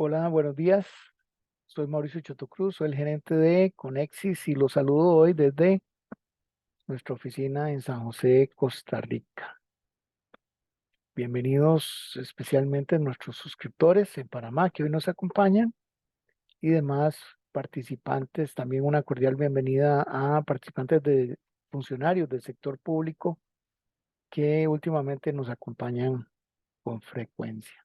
Hola, buenos días. Soy Mauricio Chotocruz, soy el gerente de Conexis y los saludo hoy desde nuestra oficina en San José, Costa Rica. Bienvenidos especialmente a nuestros suscriptores en Panamá que hoy nos acompañan y demás participantes. También una cordial bienvenida a participantes de funcionarios del sector público que últimamente nos acompañan con frecuencia.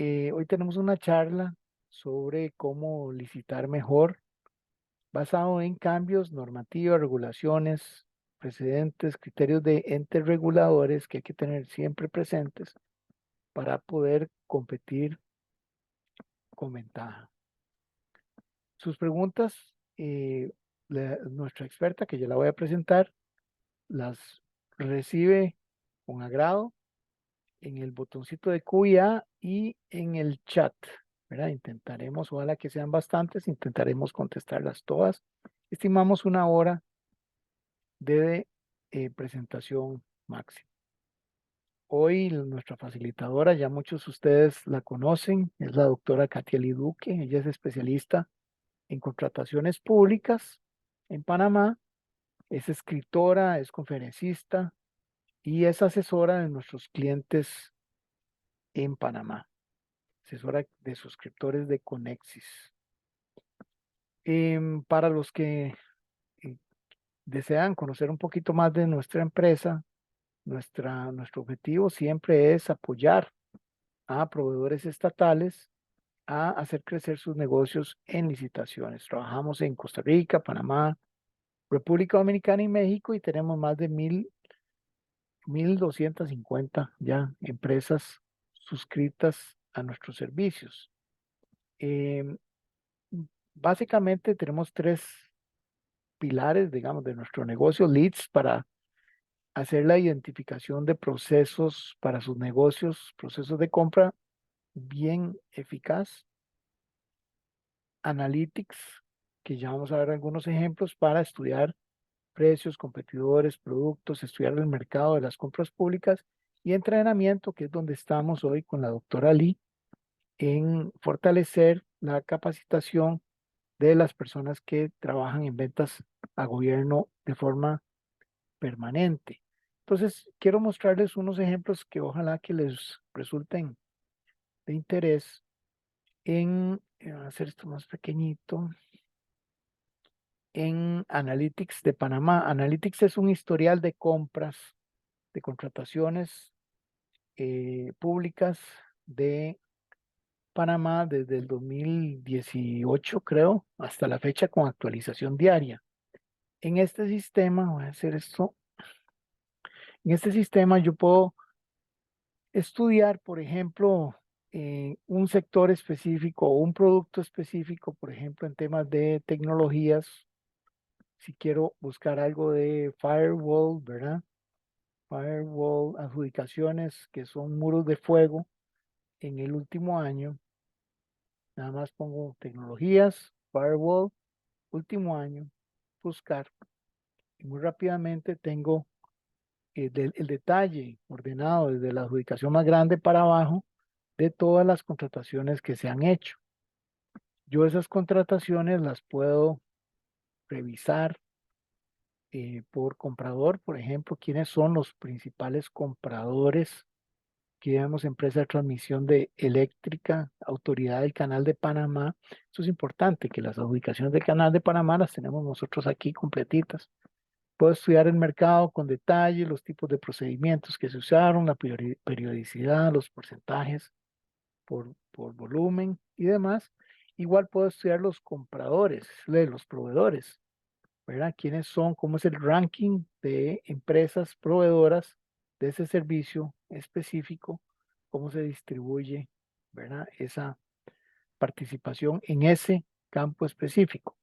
Hoy tenemos una charla sobre cómo licitar mejor basado en cambios, normativas, regulaciones, precedentes, criterios de entes reguladores que hay que tener siempre presentes para poder competir con ventaja. Sus preguntas, nuestra experta, que ya la voy a presentar, las recibe con agrado en el botoncito de QIA y en el chat, ¿verdad? Intentaremos, ojalá que sean bastantes, intentaremos contestarlas todas. Estimamos una hora de presentación máxima. Hoy nuestra facilitadora, ya muchos de ustedes la conocen, es la doctora Katia Liduque. Ella es especialista en contrataciones públicas en Panamá, es escritora, es conferencista y es asesora de nuestros clientes en Panamá, asesora de suscriptores de Conexis. Para los que eh, desean conocer un poquito más de nuestra empresa, nuestro objetivo siempre es apoyar a proveedores estatales a hacer crecer sus negocios en licitaciones. Trabajamos en Costa Rica, Panamá, República Dominicana y México y tenemos más de 1,250 ya empresas suscritas a nuestros servicios. Em, Básicamente tenemos tres pilares, digamos, de nuestro negocio: leads para hacer la identificación de procesos para sus negocios, procesos de compra bien eficaz; analytics, que ya vamos a ver algunos ejemplos para estudiar precios, competidores, productos, estudiar el mercado de las compras públicas; y entrenamiento, que es donde estamos hoy con la doctora Lee, en fortalecer la capacitación de las personas que trabajan en ventas a gobierno de forma permanente. Entonces, quiero mostrarles unos ejemplos que ojalá que les resulten de interés en hacer esto más pequeñito. En Analytics de Panamá. Analytics es un historial de compras, de contrataciones públicas de Panamá desde el 2018, creo, hasta la fecha, con actualización diaria. En este sistema, voy a hacer esto, en este sistema yo puedo estudiar, por ejemplo, un sector específico o un producto específico, por ejemplo, en temas de tecnologías. Si quiero buscar algo de firewall, ¿verdad? Firewall, adjudicaciones que son muros de fuego en el último año. Nada más pongo tecnologías, firewall, último año, buscar. Y muy rápidamente tengo el detalle ordenado desde la adjudicación más grande para abajo de todas las contrataciones que se han hecho. Yo esas contrataciones las puedo revisar por comprador, por ejemplo, quiénes son los principales compradores. Aquí vemos empresa de transmisión de eléctrica, autoridad del Canal de Panamá. Eso es importante, que las adjudicaciones del Canal de Panamá las tenemos nosotros aquí completitas. Puedo estudiar el mercado con detalle, los tipos de procedimientos que se usaron, la periodicidad, los porcentajes por volumen y demás. Igual puedo estudiar los compradores, los proveedores, ¿verdad? ¿Quiénes son? ¿Cómo es el ranking de empresas proveedoras de ese servicio específico? ¿Cómo se distribuye, ¿verdad? Esa participación en ese campo específico.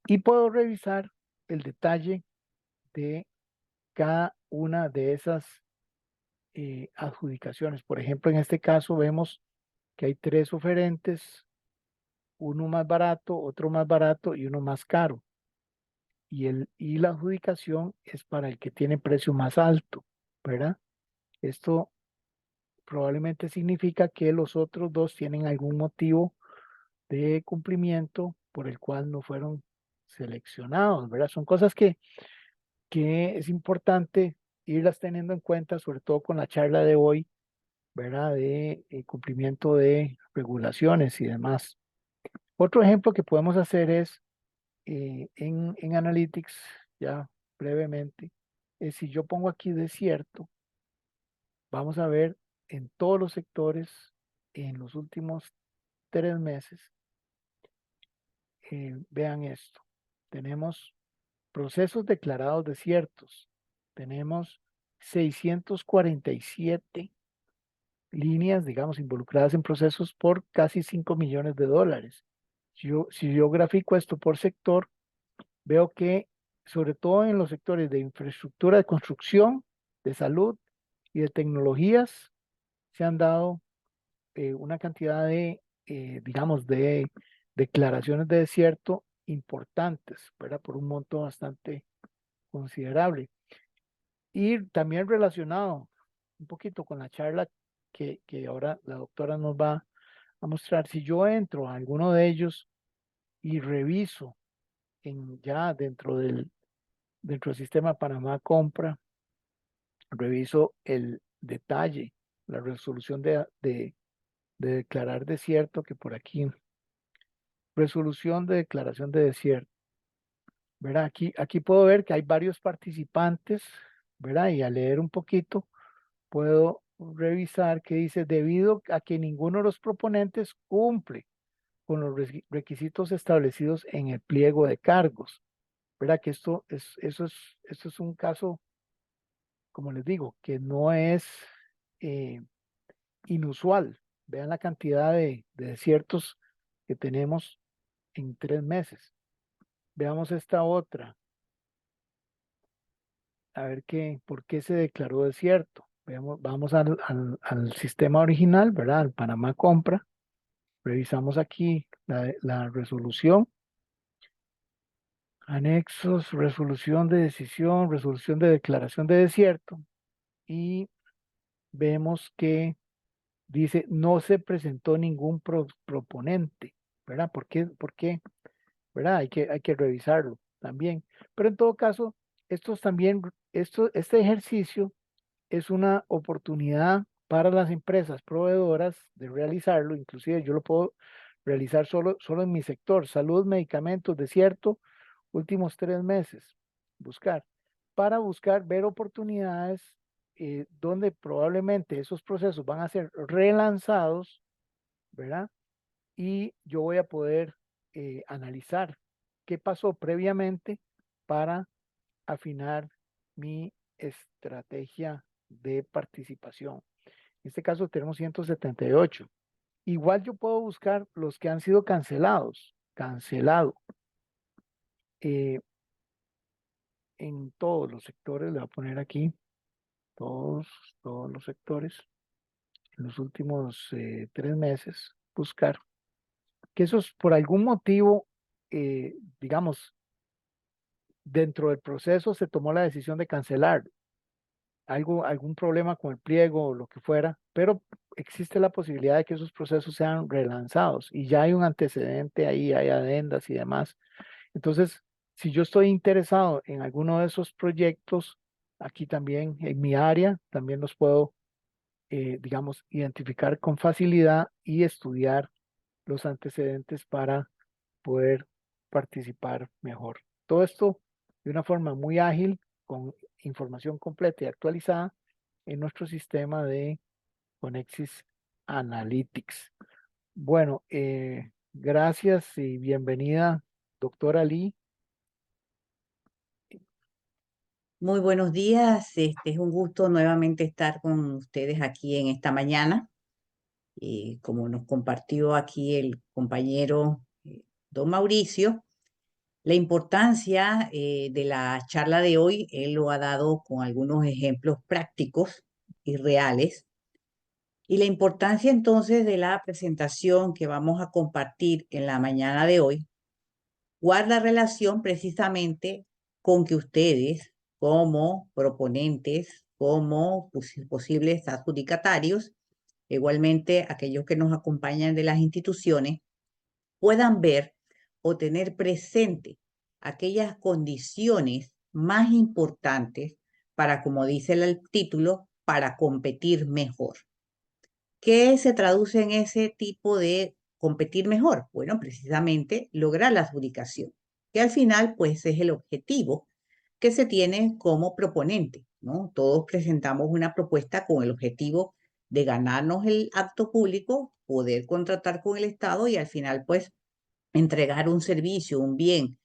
Y puedo revisar el detalle de cada una de esas adjudicaciones. Por ejemplo, en este caso vemos que hay tres oferentes, uno más barato, otro más barato y uno más caro. Y la adjudicación es para el que tiene precio más alto, ¿verdad? Esto probablemente significa que los otros dos tienen algún motivo de cumplimiento por el cual no fueron seleccionados, ¿verdad? Son cosas que es importante irlas teniendo en cuenta, sobre todo con la charla de hoy, ¿verdad? De cumplimiento de regulaciones y demás. Otro ejemplo que podemos hacer es en Analytics, ya brevemente, es si yo pongo aquí desierto, vamos a ver en todos los sectores en los últimos 3 meses, vean esto, tenemos procesos declarados desiertos, tenemos 647 líneas, digamos, involucradas en procesos por casi 5 millones de dólares. Si yo grafico esto por sector, veo que sobre todo en los sectores de infraestructura de construcción, de salud y de tecnologías, se han dado una cantidad de, digamos, de declaraciones de desierto importantes, ¿verdad? Por un monto bastante considerable. Y también relacionado un poquito con la charla que ahora la doctora nos va a mostrar, si yo entro a alguno de ellos y reviso ya dentro del sistema Panamá Compra, reviso el detalle, la resolución de declarar desierto, que por aquí, resolución de declaración de desierto, ¿verdad? Aquí puedo ver que hay varios participantes, ¿verdad? Y al leer un poquito, puedo revisar que dice, debido a que ninguno de los proponentes cumple con los requisitos establecidos en el pliego de cargos, ¿verdad? Que esto es un caso, como les digo, que no es eh, inusual. Vean la cantidad de desiertos que tenemos en 3 meses. Veamos esta otra, a ver por qué se declaró desierto. Vamos al sistema original, ¿verdad? Al Panamá Compra. Revisamos aquí la resolución, anexos, resolución de decisión, resolución de declaración de desierto y vemos que dice no se presentó ningún proponente, ¿verdad? ¿Por qué? ¿Por qué? ¿Verdad? Hay que revisarlo también. Pero en todo caso, este ejercicio es una oportunidad para las empresas proveedoras de realizarlo, inclusive yo lo puedo realizar solo en mi sector, salud, medicamentos, desierto, últimos 3 meses, para buscar, ver oportunidades donde probablemente esos procesos van a ser relanzados, ¿verdad? Y yo voy a poder analizar qué pasó previamente para afinar mi estrategia de participación. En este caso tenemos 178. Igual yo puedo buscar los que han sido cancelados, cancelado, en todos los sectores, le voy a poner aquí, todos, todos los sectores, en los últimos 3 meses, buscar, que esos por algún motivo, digamos, dentro del proceso se tomó la decisión de cancelar algún problema con el pliego o lo que fuera, pero existe la posibilidad de que esos procesos sean relanzados y ya hay un antecedente ahí, hay adendas y demás. Entonces, si yo estoy interesado en alguno de esos proyectos, aquí también en mi área, también los puedo, digamos, identificar con facilidad y estudiar los antecedentes para poder participar mejor. Todo esto de una forma muy ágil, con información completa y actualizada en nuestro sistema de Conexis Analytics. Bueno, gracias y bienvenida, doctora Lee. Muy buenos días, es un gusto nuevamente estar con ustedes aquí en esta mañana. Como nos compartió aquí el compañero don Mauricio, la importancia de la charla de hoy, él lo ha dado con algunos ejemplos prácticos y reales. Y la importancia entonces de la presentación que vamos a compartir en la mañana de hoy guarda relación precisamente con que ustedes, como proponentes, como posibles adjudicatarios, igualmente aquellos que nos acompañan de las instituciones, puedan ver o tener presente aquellas condiciones más importantes para, como dice el título, para competir mejor. ¿Qué se traduce en ese tipo de competir mejor? Bueno, precisamente lograr la adjudicación, que al final pues es el objetivo que se tiene como proponente, ¿no? Todos presentamos una propuesta con el objetivo de ganarnos el acto público, poder contratar con el Estado y al final pues entregar un servicio, un bien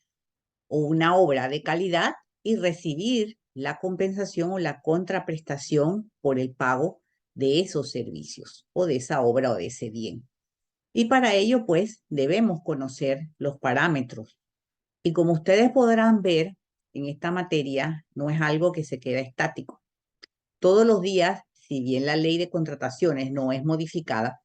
o una obra de calidad y recibir la compensación o la contraprestación por el pago de esos servicios o de esa obra o de ese bien. Y para ello, pues, debemos conocer los parámetros. Y como ustedes podrán ver, en esta materia no es algo que se queda estático. Todos los días, si bien la ley de contrataciones no es modificada,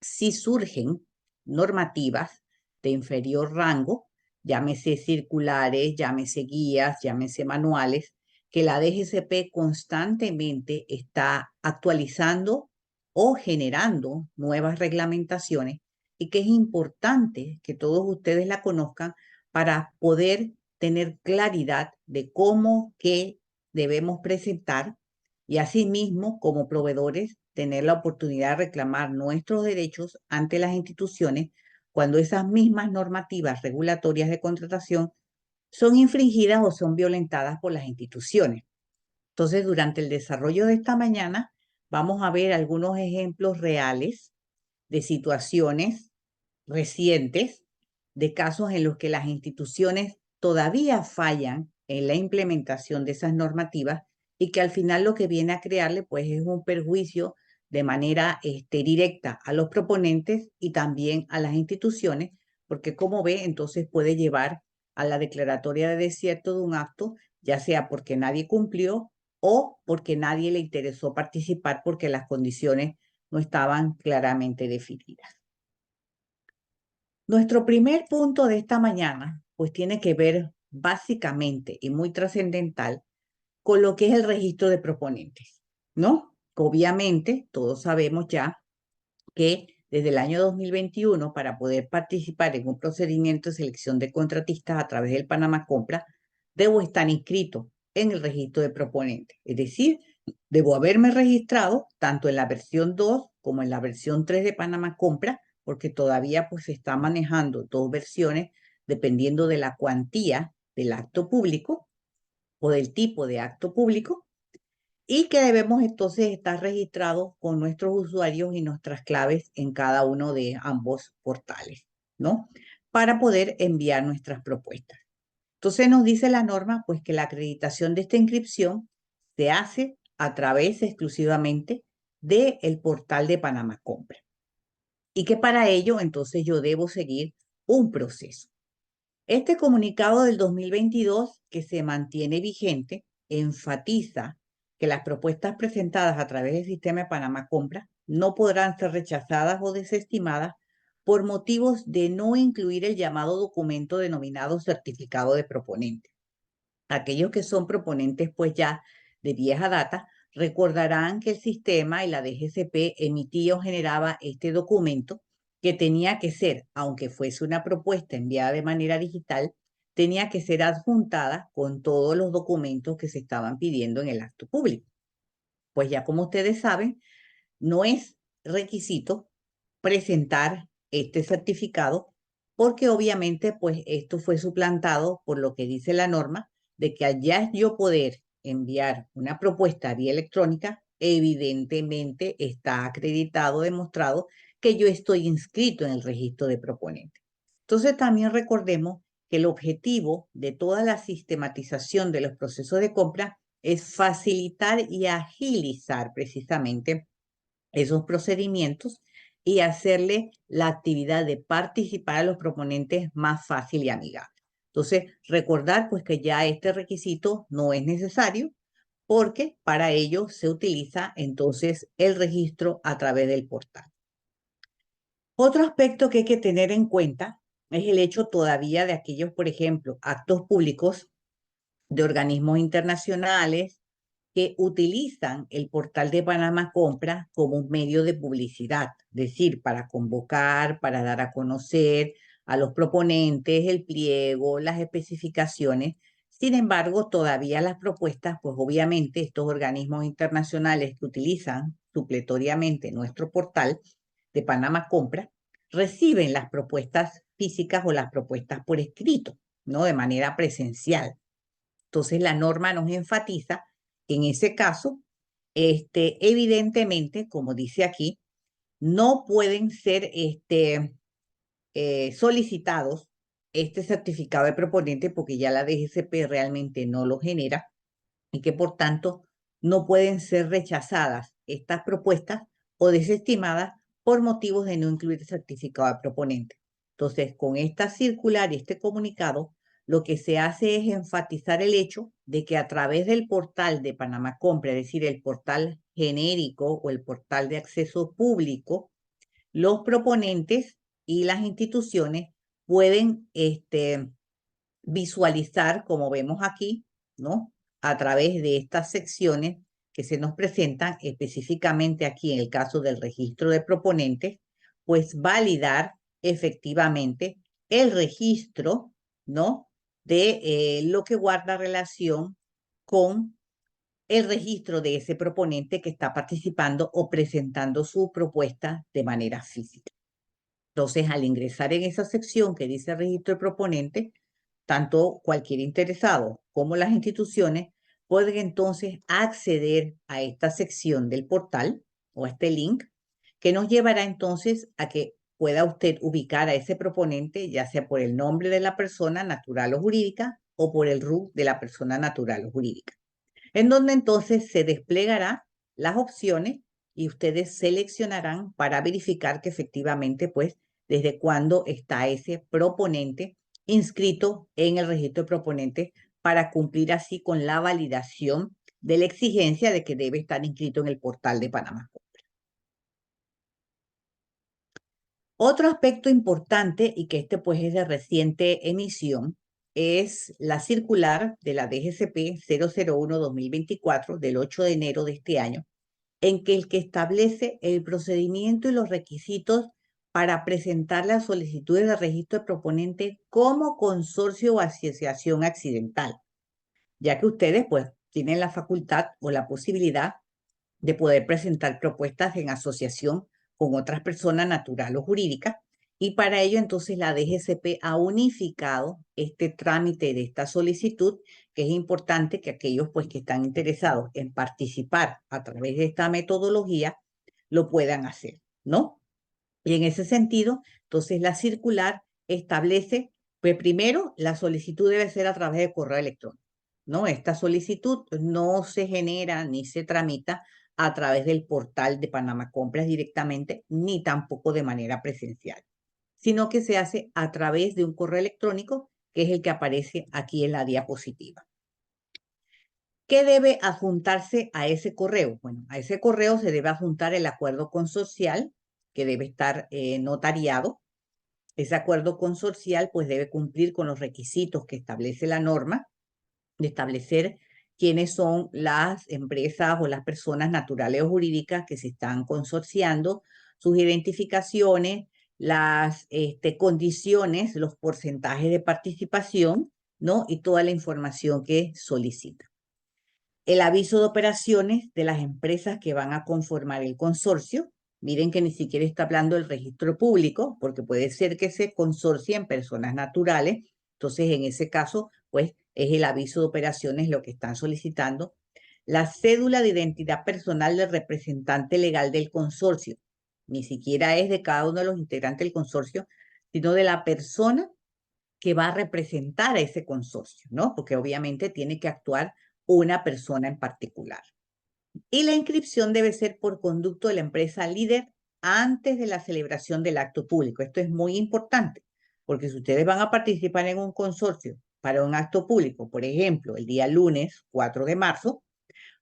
sí surgen normativas de inferior rango, llámese circulares, llámese guías, llámese manuales, que la DGCP constantemente está actualizando o generando nuevas reglamentaciones y que es importante que todos ustedes la conozcan para poder tener claridad de cómo, qué debemos presentar y asimismo, como proveedores, tener la oportunidad de reclamar nuestros derechos ante las instituciones cuando esas mismas normativas regulatorias de contratación son infringidas o son violentadas por las instituciones. Entonces, durante el desarrollo de esta mañana, vamos a ver algunos ejemplos reales de situaciones recientes, de casos en los que las instituciones todavía fallan en la implementación de esas normativas y que al final lo que viene a crearle pues es un perjuicio de manera directa a los proponentes y también a las instituciones, porque como ve, entonces puede llevar a la declaratoria de desierto de un acto, ya sea porque nadie cumplió o porque nadie le interesó participar porque las condiciones no estaban claramente definidas. Nuestro primer punto de esta mañana, pues tiene que ver básicamente y muy trascendental con lo que es el registro de proponentes, ¿no? Obviamente, todos sabemos ya que desde el año 2021, para poder participar en un procedimiento de selección de contratistas a través del Panamá Compra, debo estar inscrito en el registro de proponentes. Es decir, debo haberme registrado tanto en la versión 2 como en la versión 3 de Panamá Compra, porque todavía pues se está manejando dos versiones dependiendo de la cuantía del acto público o del tipo de acto público y que debemos entonces estar registrados con nuestros usuarios y nuestras claves en cada uno de ambos portales, ¿no? Para poder enviar nuestras propuestas. Entonces nos dice la norma, pues que la acreditación de esta inscripción se hace a través exclusivamente del portal de Panamá Compra. Y que para ello, entonces yo debo seguir un proceso. Este comunicado del 2022, que se mantiene vigente, enfatiza que las propuestas presentadas a través del sistema de Panamá Compra no podrán ser rechazadas o desestimadas por motivos de no incluir el llamado documento denominado certificado de proponente. Aquellos que son proponentes pues ya de vieja data recordarán que el sistema y la DGCP emitía o generaba este documento que tenía que ser, aunque fuese una propuesta enviada de manera digital, tenía que ser adjuntada con todos los documentos que se estaban pidiendo en el acto público. Pues ya como ustedes saben, no es requisito presentar este certificado porque obviamente pues esto fue suplantado por lo que dice la norma de que allá yo poder enviar una propuesta vía electrónica, evidentemente está acreditado, demostrado que yo estoy inscrito en el registro de proponentes. Entonces también recordemos que el objetivo de toda la sistematización de los procesos de compra es facilitar y agilizar precisamente esos procedimientos y hacerle la actividad de participar a los proponentes más fácil y amigable. Entonces, recordar pues que ya este requisito no es necesario porque para ello se utiliza entonces el registro a través del portal. Otro aspecto que hay que tener en cuenta es el hecho todavía de aquellos, por ejemplo, actos públicos de organismos internacionales que utilizan el portal de Panamá Compra como un medio de publicidad, es decir, para convocar, para dar a conocer a los proponentes el pliego, las especificaciones. Sin embargo, todavía las propuestas, pues obviamente estos organismos internacionales que utilizan supletoriamente nuestro portal de Panamá Compra, reciben las propuestas físicas o las propuestas por escrito, ¿no? De manera presencial. Entonces, la norma nos enfatiza que en ese caso, evidentemente, como dice aquí, no pueden ser solicitados este certificado de proponente porque ya la DGCP realmente no lo genera y que por tanto no pueden ser rechazadas estas propuestas o desestimadas por motivos de no incluir el certificado de proponente. Entonces, con esta circular y este comunicado, lo que se hace es enfatizar el hecho de que a través del portal de Panamá Compra, es decir, el portal genérico o el portal de acceso público, los proponentes y las instituciones pueden visualizar, como vemos aquí, ¿no? A través de estas secciones que se nos presentan, específicamente aquí en el caso del registro de proponentes, pues validar efectivamente el registro, ¿no? De lo que guarda relación con el registro de ese proponente que está participando o presentando su propuesta de manera física. Entonces, al ingresar en esa sección que dice registro de proponente, tanto cualquier interesado como las instituciones pueden entonces acceder a esta sección del portal o a este link que nos llevará entonces a que pueda usted ubicar a ese proponente, ya sea por el nombre de la persona natural o jurídica o por el RUC de la persona natural o jurídica, en donde entonces se desplegará las opciones y ustedes seleccionarán para verificar que efectivamente, pues, desde cuándo está ese proponente inscrito en el registro de proponentes para cumplir así con la validación de la exigencia de que debe estar inscrito en el portal de Panamá. Otro aspecto importante y que pues es de reciente emisión es la circular de la DGCP 001-2024 del 8 de enero de este año, en que el que establece el procedimiento y los requisitos para presentar las solicitudes de registro de proponente como consorcio o asociación accidental, ya que ustedes pues tienen la facultad o la posibilidad de poder presentar propuestas en asociación con otras personas natural o jurídicas. Y para ello, entonces, la DGCP ha unificado este trámite de esta solicitud, que es importante que aquellos pues, que están interesados en participar a través de esta metodología lo puedan hacer, ¿no? Y en ese sentido, entonces, la circular establece, pues primero, la solicitud debe ser a través de correo electrónico, ¿no? Esta solicitud no se genera ni se tramita a través del portal de Panamá Compras directamente, ni tampoco de manera presencial, sino que se hace a través de un correo electrónico, que es el que aparece aquí en la diapositiva. ¿Qué debe adjuntarse a ese correo? Bueno, a ese correo se debe adjuntar el acuerdo consorcial, que debe estar notariado. Ese acuerdo consorcial pues debe cumplir con los requisitos que establece la norma, de establecer quiénes son las empresas o las personas naturales o jurídicas que se están consorciando, sus identificaciones, las condiciones, los porcentajes de participación, ¿no? Y toda la información que solicita. El aviso de operaciones de las empresas que van a conformar el consorcio. Miren que ni siquiera está hablando del registro público, porque puede ser que se consorcien personas naturales. Entonces, en ese caso, pues es el aviso de operaciones lo que están solicitando. La cédula de identidad personal del representante legal del consorcio. Ni siquiera es de cada uno de los integrantes del consorcio, sino de la persona que va a representar a ese consorcio, ¿no? Porque obviamente tiene que actuar una persona en particular. Y la inscripción debe ser por conducto de la empresa líder antes de la celebración del acto público. Esto es muy importante, porque si ustedes van a participar en un consorcio para un acto público, por ejemplo, el día lunes 4 de marzo,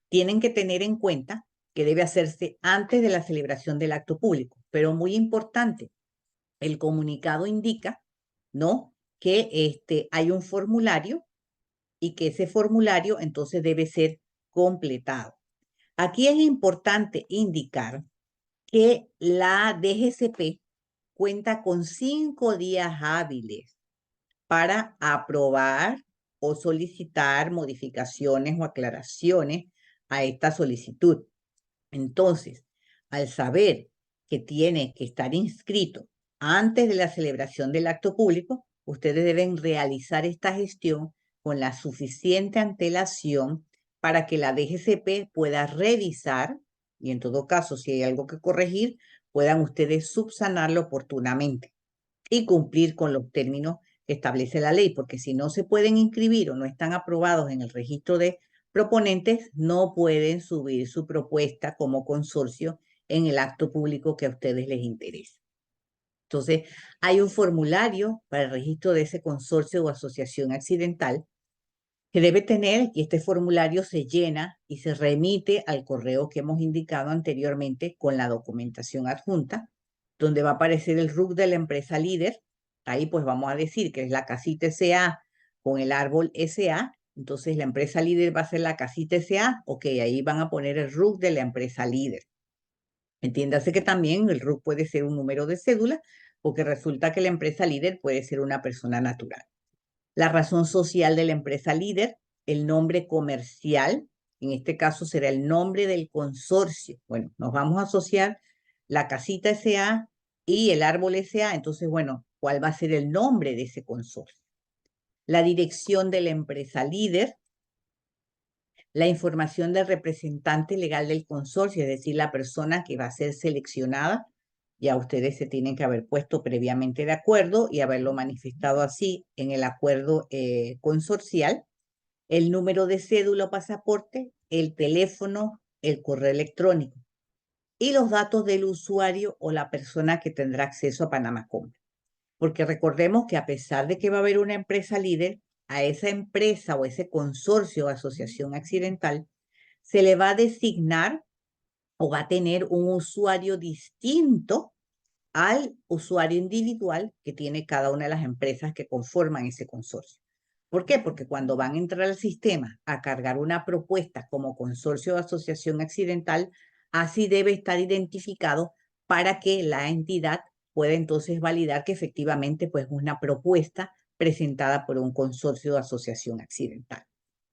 tienen que tener en cuenta que debe hacerse antes de la celebración del acto público. Pero muy importante, el comunicado indica, ¿no?, que hay un formulario y que ese formulario entonces debe ser completado. Aquí es importante indicar que la DGCP cuenta con 5 días hábiles para aprobar o solicitar modificaciones o aclaraciones a esta solicitud. Entonces, al saber que tiene que estar inscrito antes de la celebración del acto público, ustedes deben realizar esta gestión con la suficiente antelación para que la DGCP pueda revisar y en todo caso, si hay algo que corregir, puedan ustedes subsanarlo oportunamente y cumplir con los términos que establece la ley, porque si no se pueden inscribir o no están aprobados en el registro de proponentes, no pueden subir su propuesta como consorcio en el acto público que a ustedes les interesa. Entonces, hay un formulario para el registro de ese consorcio o asociación accidental que debe tener, y este formulario se llena y se remite al correo que hemos indicado anteriormente con la documentación adjunta, donde va a aparecer el RUC de la empresa líder. Ahí pues vamos a decir que es la casita SA con el árbol SA. Entonces la empresa líder va a ser la casita SA. Ok, ahí van a poner el RUC de la empresa líder. Entiéndase que también el RUC puede ser un número de cédula, porque resulta que la empresa líder puede ser una persona natural. La razón social de la empresa líder, el nombre comercial, en este caso será el nombre del consorcio. Bueno, nos vamos a asociar la casita SA y el árbol SA, entonces, bueno, ¿cuál va a ser el nombre de ese consorcio? La dirección de la empresa líder, la información del representante legal del consorcio, es decir, la persona que va a ser seleccionada. Ya ustedes se tienen que haber puesto previamente de acuerdo y haberlo manifestado así en el acuerdo consorcial, el número de cédula o pasaporte, el teléfono, el correo electrónico y los datos del usuario o la persona que tendrá acceso a Panamá Compra. Porque recordemos que a pesar de que va a haber una empresa líder, a esa empresa o ese consorcio o asociación accidental se le va a designar o va a tener un usuario distinto al usuario individual que tiene cada una de las empresas que conforman ese consorcio. ¿Por qué? Porque cuando van a entrar al sistema a cargar una propuesta como consorcio o asociación accidental, así debe estar identificado para que la entidad pueda entonces validar que efectivamente pues, es una propuesta presentada por un consorcio o asociación accidental.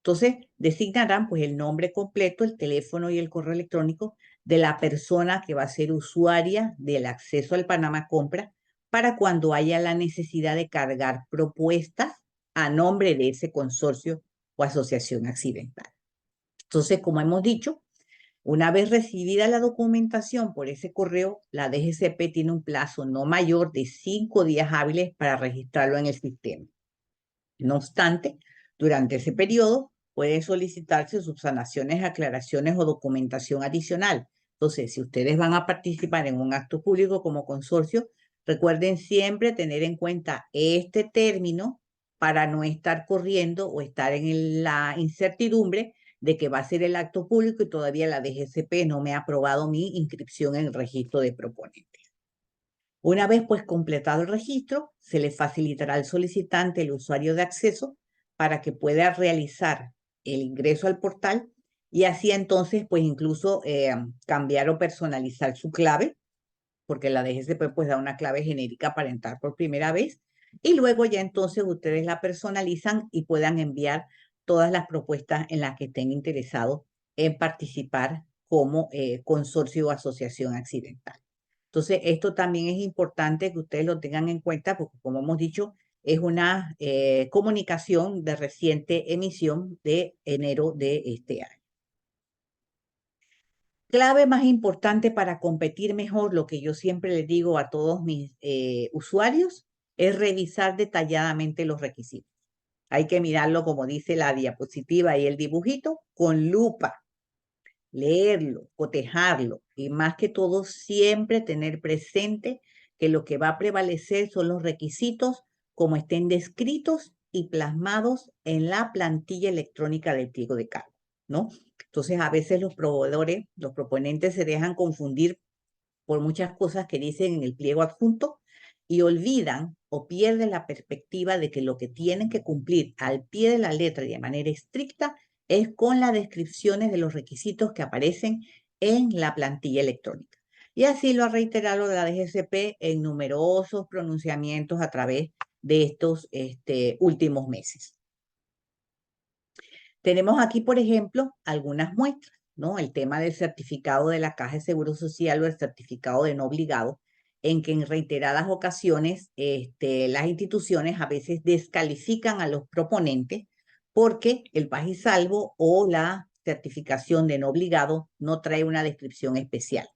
Entonces, designarán pues el nombre completo, el teléfono y el correo electrónico de la persona que va a ser usuaria del acceso al Panamá Compra para cuando haya la necesidad de cargar propuestas a nombre de ese consorcio o asociación accidental. Entonces, como hemos dicho, una vez recibida la documentación por ese correo, la DGCP tiene un plazo no mayor de 5 días hábiles para registrarlo en el sistema. No obstante, durante ese periodo pueden solicitarse subsanaciones, aclaraciones o documentación adicional. Entonces, si ustedes van a participar en un acto público como consorcio, recuerden siempre tener en cuenta este término para no estar corriendo o estar en la incertidumbre de que va a ser el acto público y todavía la DGCP no me ha aprobado mi inscripción en el registro de proponentes. Una vez pues completado el registro, se le facilitará al solicitante el usuario de acceso para que pueda realizar el ingreso al portal y así entonces pues incluso cambiar o personalizar su clave, porque la DGCP pues da una clave genérica para entrar por primera vez y luego ya entonces ustedes la personalizan y puedan enviar todas las propuestas en las que estén interesados en participar como consorcio o asociación accidental. Entonces, esto también es importante que ustedes lo tengan en cuenta porque, como hemos dicho, es una comunicación de reciente emisión de enero de este año. Clave más importante para competir mejor, lo que yo siempre les digo a todos mis usuarios, es revisar detalladamente los requisitos. Hay que mirarlo, como dice la diapositiva y el dibujito, con lupa, leerlo, cotejarlo y más que todo siempre tener presente que lo que va a prevalecer son los requisitos como estén descritos y plasmados en la plantilla electrónica del pliego de cargo, ¿no? Entonces a veces los proveedores, los proponentes se dejan confundir por muchas cosas que dicen en el pliego adjunto y olvidan o pierden la perspectiva de que lo que tienen que cumplir al pie de la letra y de manera estricta es con las descripciones de los requisitos que aparecen en la plantilla electrónica. Y así lo ha reiterado la DGCP en numerosos pronunciamientos a través de estos últimos meses. Tenemos aquí, por ejemplo, algunas muestras, ¿no? El tema del certificado de la Caja de Seguro Social o el certificado de no obligado, en que en reiteradas ocasiones las instituciones a veces descalifican a los proponentes porque el paz y salvo o la certificación de no obligado no trae una descripción especial.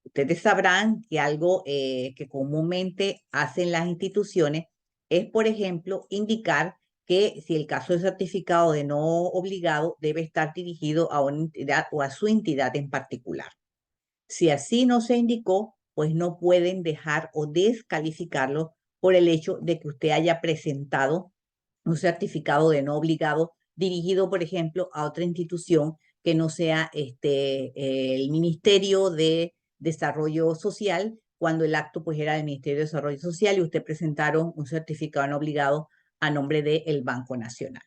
Ustedes sabrán que algo que comúnmente hacen las instituciones es, por ejemplo, indicar que si el caso es certificado de no obligado, debe estar dirigido a una entidad o a su entidad en particular. Si así no se indicó, pues no pueden dejar o descalificarlo por el hecho de que usted haya presentado un certificado de no obligado dirigido, por ejemplo, a otra institución que no sea el Ministerio de Desarrollo Social, cuando el acto pues era del Ministerio de Desarrollo Social y usted presentaron un certificado no obligado a nombre del Banco Nacional.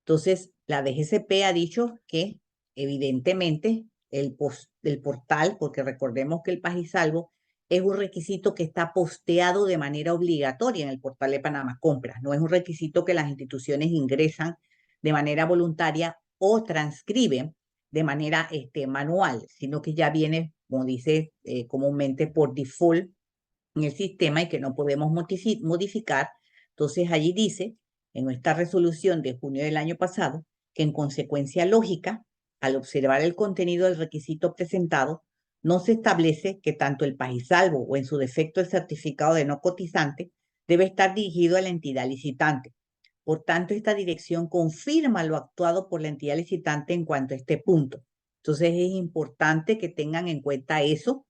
Entonces, la DGCP ha dicho que evidentemente el portal, porque recordemos que el Paz y Salvo es un requisito que está posteado de manera obligatoria en el portal de Panamá Compras, no es un requisito que las instituciones ingresan de manera voluntaria o transcriben de manera manual, sino que ya viene, como dice comúnmente, por default en el sistema y que no podemos modificar. Entonces allí dice, en nuestra resolución de junio del año pasado, que en consecuencia lógica, al observar el contenido del requisito presentado, no se establece que tanto el pajisalvo o en su defecto el certificado de no cotizante debe estar dirigido a la entidad licitante. Por tanto, esta dirección confirma lo actuado por la entidad licitante en cuanto a este punto. Entonces es importante que tengan en cuenta eso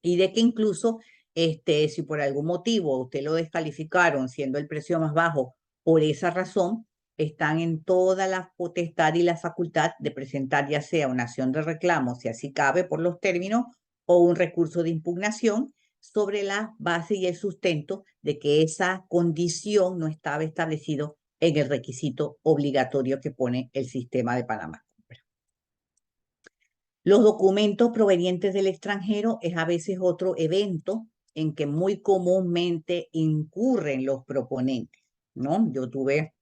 y de que incluso si por algún motivo usted lo descalificaron siendo el precio más bajo por esa razón, están en toda la potestad y la facultad de presentar ya sea una acción de reclamo, si así cabe por los términos, o un recurso de impugnación sobre la base y el sustento de que esa condición no estaba establecido en el requisito obligatorio que pone el sistema de Panamá. Los documentos provenientes del extranjero es a veces otro evento en que muy comúnmente incurren los proponentes, ¿no? Yo tuve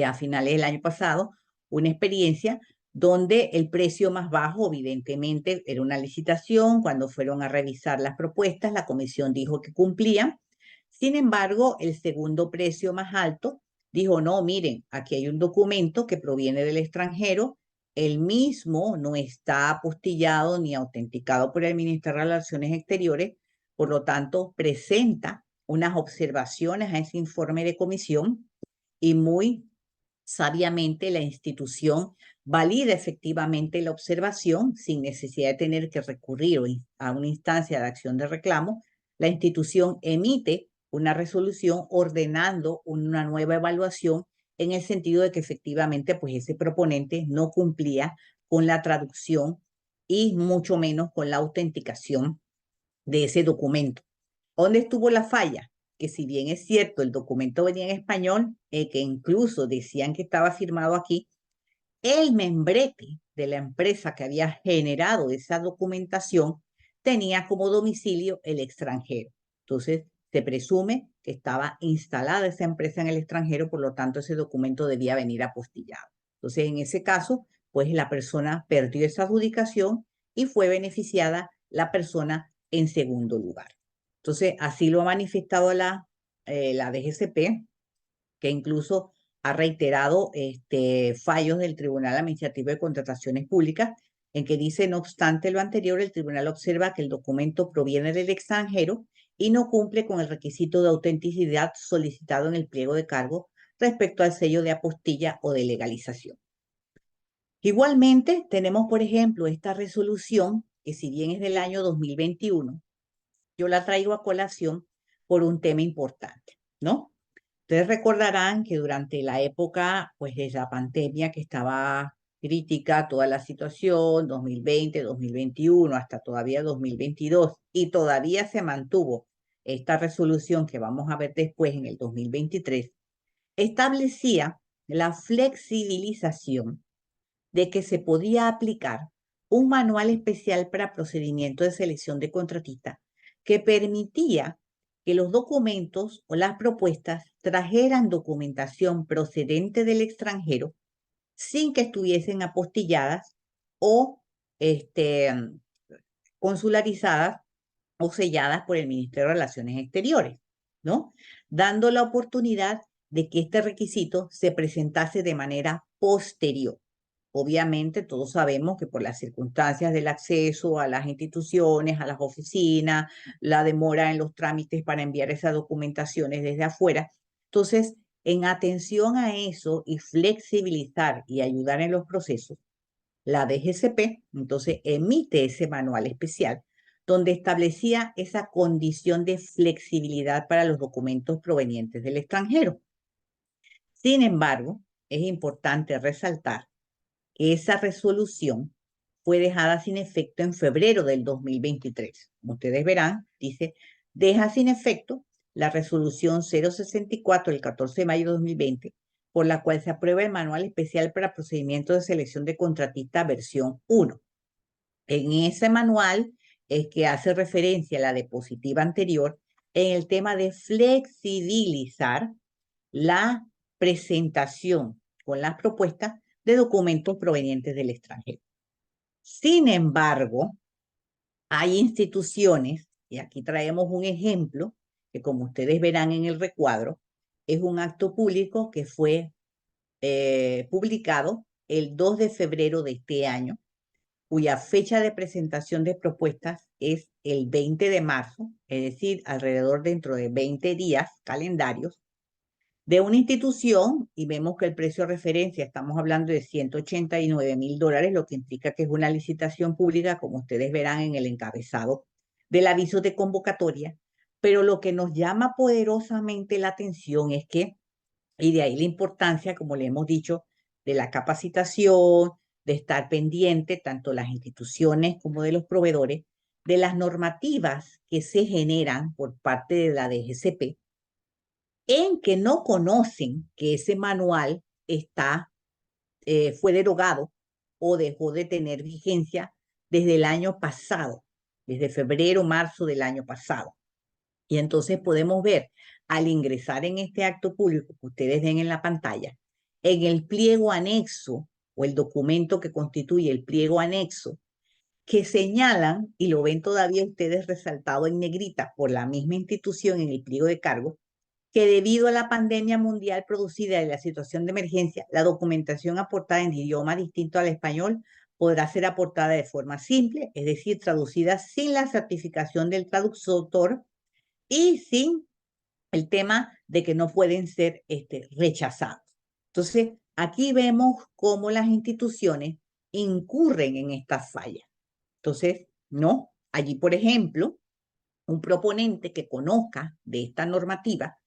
a finales del año pasado una experiencia donde el precio más bajo, evidentemente, era una licitación. Cuando fueron a revisar las propuestas, la comisión dijo que cumplían. Sin embargo, el segundo precio más alto dijo, no, miren, aquí hay un documento que proviene del extranjero, el mismo no está apostillado ni autenticado por el Ministerio de Relaciones Exteriores, por lo tanto, presenta unas observaciones a ese informe de comisión y muy sabiamente la institución valida efectivamente la observación sin necesidad de tener que recurrir a una instancia de acción de reclamo. La institución emite una resolución ordenando una nueva evaluación en el sentido de que efectivamente pues ese proponente no cumplía con la traducción y mucho menos con la autenticación de ese documento. ¿Dónde estuvo la falla? Que si bien es cierto, el documento venía en español, que incluso decían que estaba firmado aquí, el membrete de la empresa que había generado esa documentación tenía como domicilio el extranjero. Entonces, se presume que estaba instalada esa empresa en el extranjero, por lo tanto, ese documento debía venir apostillado. Entonces, en ese caso, pues la persona perdió esa adjudicación y fue beneficiada la persona en segundo lugar. Entonces, así lo ha manifestado la DGCP, que incluso ha reiterado fallos del Tribunal Administrativo de Contrataciones Públicas, en que dice, no obstante lo anterior, el tribunal observa que el documento proviene del extranjero y no cumple con el requisito de autenticidad solicitado en el pliego de cargo respecto al sello de apostilla o de legalización. Igualmente, tenemos, por ejemplo, esta resolución, que si bien es del año 2021, yo la traigo a colación por un tema importante, ¿no? Ustedes recordarán que durante la época, pues, de la pandemia que estaba crítica toda la situación, 2020, 2021, hasta todavía 2022, y todavía se mantuvo esta resolución que vamos a ver después en el 2023, establecía la flexibilización de que se podía aplicar un manual especial para procedimiento de selección de contratista que permitía que los documentos o las propuestas trajeran documentación procedente del extranjero sin que estuviesen apostilladas o consularizadas o selladas por el Ministerio de Relaciones Exteriores, ¿no? Dando la oportunidad de que este requisito se presentase de manera posterior. Obviamente, todos sabemos que por las circunstancias del acceso a las instituciones, a las oficinas, la demora en los trámites para enviar esas documentaciones desde afuera. Entonces, en atención a eso y flexibilizar y ayudar en los procesos, la DGCP entonces emite ese manual especial donde establecía esa condición de flexibilidad para los documentos provenientes del extranjero. Sin embargo, es importante resaltar que esa resolución fue dejada sin efecto en febrero del 2023. Como ustedes verán, dice, deja sin efecto la resolución 064 del 14 de mayo de 2020, por la cual se aprueba el Manual Especial para Procedimientos de Selección de Contratista versión 1. En ese manual es que hace referencia a la diapositiva anterior en el tema de flexibilizar la presentación con las propuestas de documentos provenientes del extranjero. Sin embargo, hay instituciones, y aquí traemos un ejemplo, que como ustedes verán en el recuadro, es un acto público que fue publicado el 2 de febrero de este año, cuya fecha de presentación de propuestas es el 20 de marzo, es decir, alrededor dentro de 20 días calendarios, de una institución, y vemos que el precio de referencia, estamos hablando de $189,000, lo que implica que es una licitación pública, como ustedes verán en el encabezado del aviso de convocatoria, pero lo que nos llama poderosamente la atención es que, y de ahí la importancia, como le hemos dicho, de la capacitación, de estar pendiente, tanto las instituciones como de los proveedores, de las normativas que se generan por parte de la DGCP, en que no conocen que ese manual fue derogado o dejó de tener vigencia desde el año pasado, desde febrero, marzo del año pasado. Y entonces podemos ver, al ingresar en este acto público que ustedes ven en la pantalla, en el pliego anexo o el documento que constituye el pliego anexo, que señalan, y lo ven todavía ustedes resaltado en negrita por la misma institución en el pliego de cargo, que debido a la pandemia mundial producida y la situación de emergencia, la documentación aportada en idioma distinto al español podrá ser aportada de forma simple, es decir, traducida sin la certificación del traductor y sin el tema de que no pueden ser rechazados. Entonces, aquí vemos cómo las instituciones incurren en estas fallas. Entonces, no, allí, por ejemplo, un proponente que conozca de esta normativa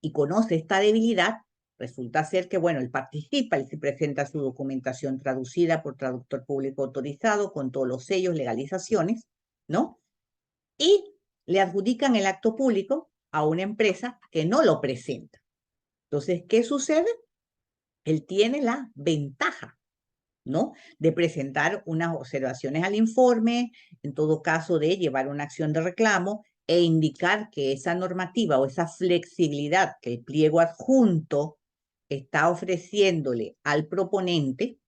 y conoce esta debilidad, resulta ser que, bueno, él participa, él se presenta su documentación traducida por traductor público autorizado, con todos los sellos, legalizaciones, ¿no? Y le adjudican el acto público a una empresa que no lo presenta. Entonces, ¿qué sucede? Él tiene la ventaja, ¿no? De presentar unas observaciones al informe, en todo caso de llevar una acción de reclamo e indicar que esa normativa o esa flexibilidad que el pliego adjunto está ofreciéndole al proponente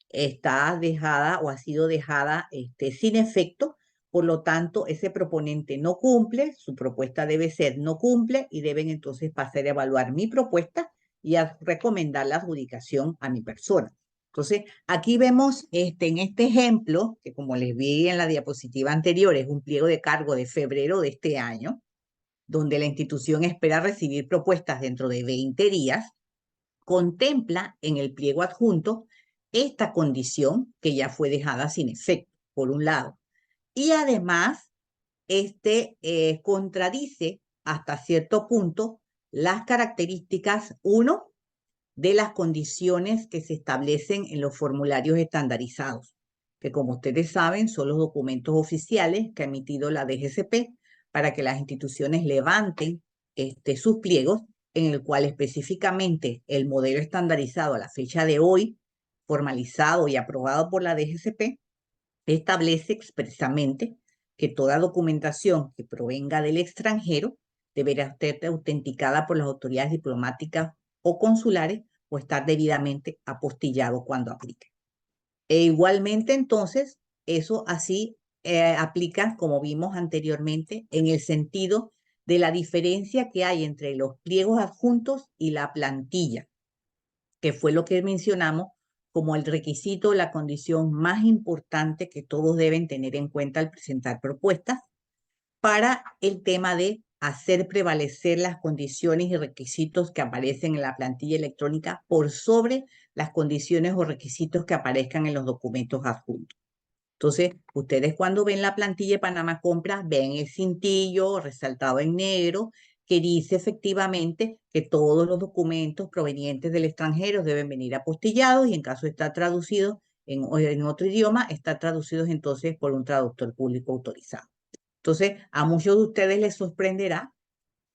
está dejada o ha sido dejada sin efecto. Por lo tanto, ese proponente no cumple, su propuesta debe ser no cumple y deben entonces pasar a evaluar mi propuesta y a recomendar la adjudicación a mi persona. Entonces, aquí vemos en este ejemplo, que como les vi en la diapositiva anterior, es un pliego de cargo de febrero de este año, donde la institución espera recibir propuestas dentro de 20 días, contempla en el pliego adjunto esta condición que ya fue dejada sin efecto, por un lado. Y además, contradice hasta cierto punto las características, uno, de las condiciones que se establecen en los formularios estandarizados, que como ustedes saben son los documentos oficiales que ha emitido la DGCP para que las instituciones levanten sus pliegos, en el cual específicamente el modelo estandarizado a la fecha de hoy formalizado y aprobado por la DGCP, establece expresamente que toda documentación que provenga del extranjero deberá ser autenticada por las autoridades diplomáticas o consulares o estar debidamente apostillado cuando aplique. E igualmente, entonces, eso así aplica, como vimos anteriormente, en el sentido de la diferencia que hay entre los pliegos adjuntos y la plantilla, que fue lo que mencionamos como el requisito, la condición más importante que todos deben tener en cuenta al presentar propuestas para el tema de hacer prevalecer las condiciones y requisitos que aparecen en la plantilla electrónica por sobre las condiciones o requisitos que aparezcan en los documentos adjuntos. Entonces, ustedes cuando ven la plantilla de Panamá Compras, ven el cintillo resaltado en negro que dice efectivamente que todos los documentos provenientes del extranjero deben venir apostillados y en caso de estar traducidos en otro idioma, está traducidos entonces por un traductor público autorizado. Entonces, a muchos de ustedes les sorprenderá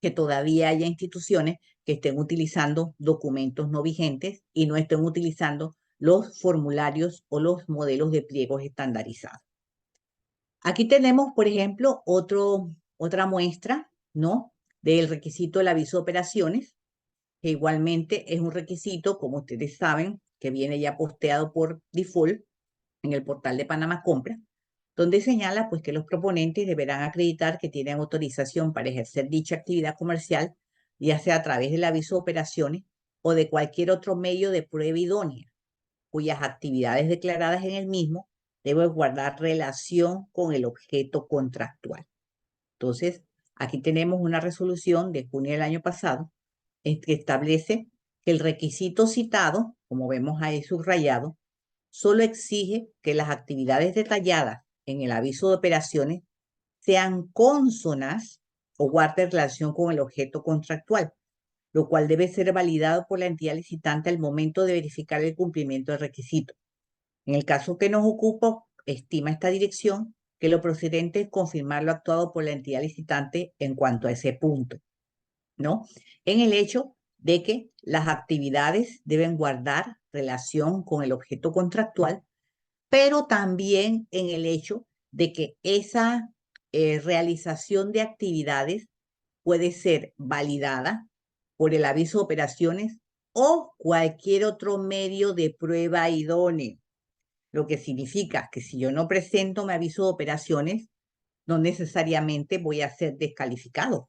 que todavía haya instituciones que estén utilizando documentos no vigentes y no estén utilizando los formularios o los modelos de pliegos estandarizados. Aquí tenemos, por ejemplo, otra muestra, ¿no? Del requisito del aviso de operaciones, que igualmente es un requisito, como ustedes saben, que viene ya posteado por default en el portal de Panamá Compra, donde señala pues que los proponentes deberán acreditar que tienen autorización para ejercer dicha actividad comercial, ya sea a través del aviso de operaciones o de cualquier otro medio de prueba idónea, cuyas actividades declaradas en el mismo deben guardar relación con el objeto contractual. Entonces, aquí tenemos una resolución de junio del año pasado que establece que el requisito citado, como vemos ahí subrayado, solo exige que las actividades detalladas en el aviso de operaciones sean cónsonas o guarden relación con el objeto contractual, lo cual debe ser validado por la entidad licitante al momento de verificar el cumplimiento del requisito. En el caso que nos ocupa, estima esta dirección que lo procedente es confirmar lo actuado por la entidad licitante en cuanto a ese punto, ¿no? En el hecho de que las actividades deben guardar relación con el objeto contractual, pero también en el hecho de que esa realización de actividades puede ser validada por el aviso de operaciones o cualquier otro medio de prueba idóneo, lo que significa que si yo no presento mi aviso de operaciones, no necesariamente voy a ser descalificado,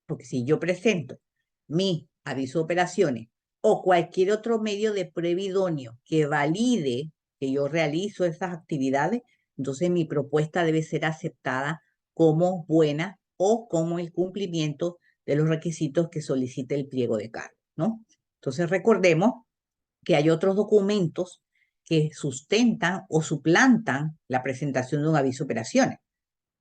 porque si yo presento mi aviso de operaciones o cualquier otro medio de prueba idóneo que valide que yo realizo esas actividades, entonces mi propuesta debe ser aceptada como buena o como el cumplimiento de los requisitos que solicite el pliego de cargo, ¿no? Entonces recordemos que hay otros documentos que sustentan o suplantan la presentación de un aviso de operaciones.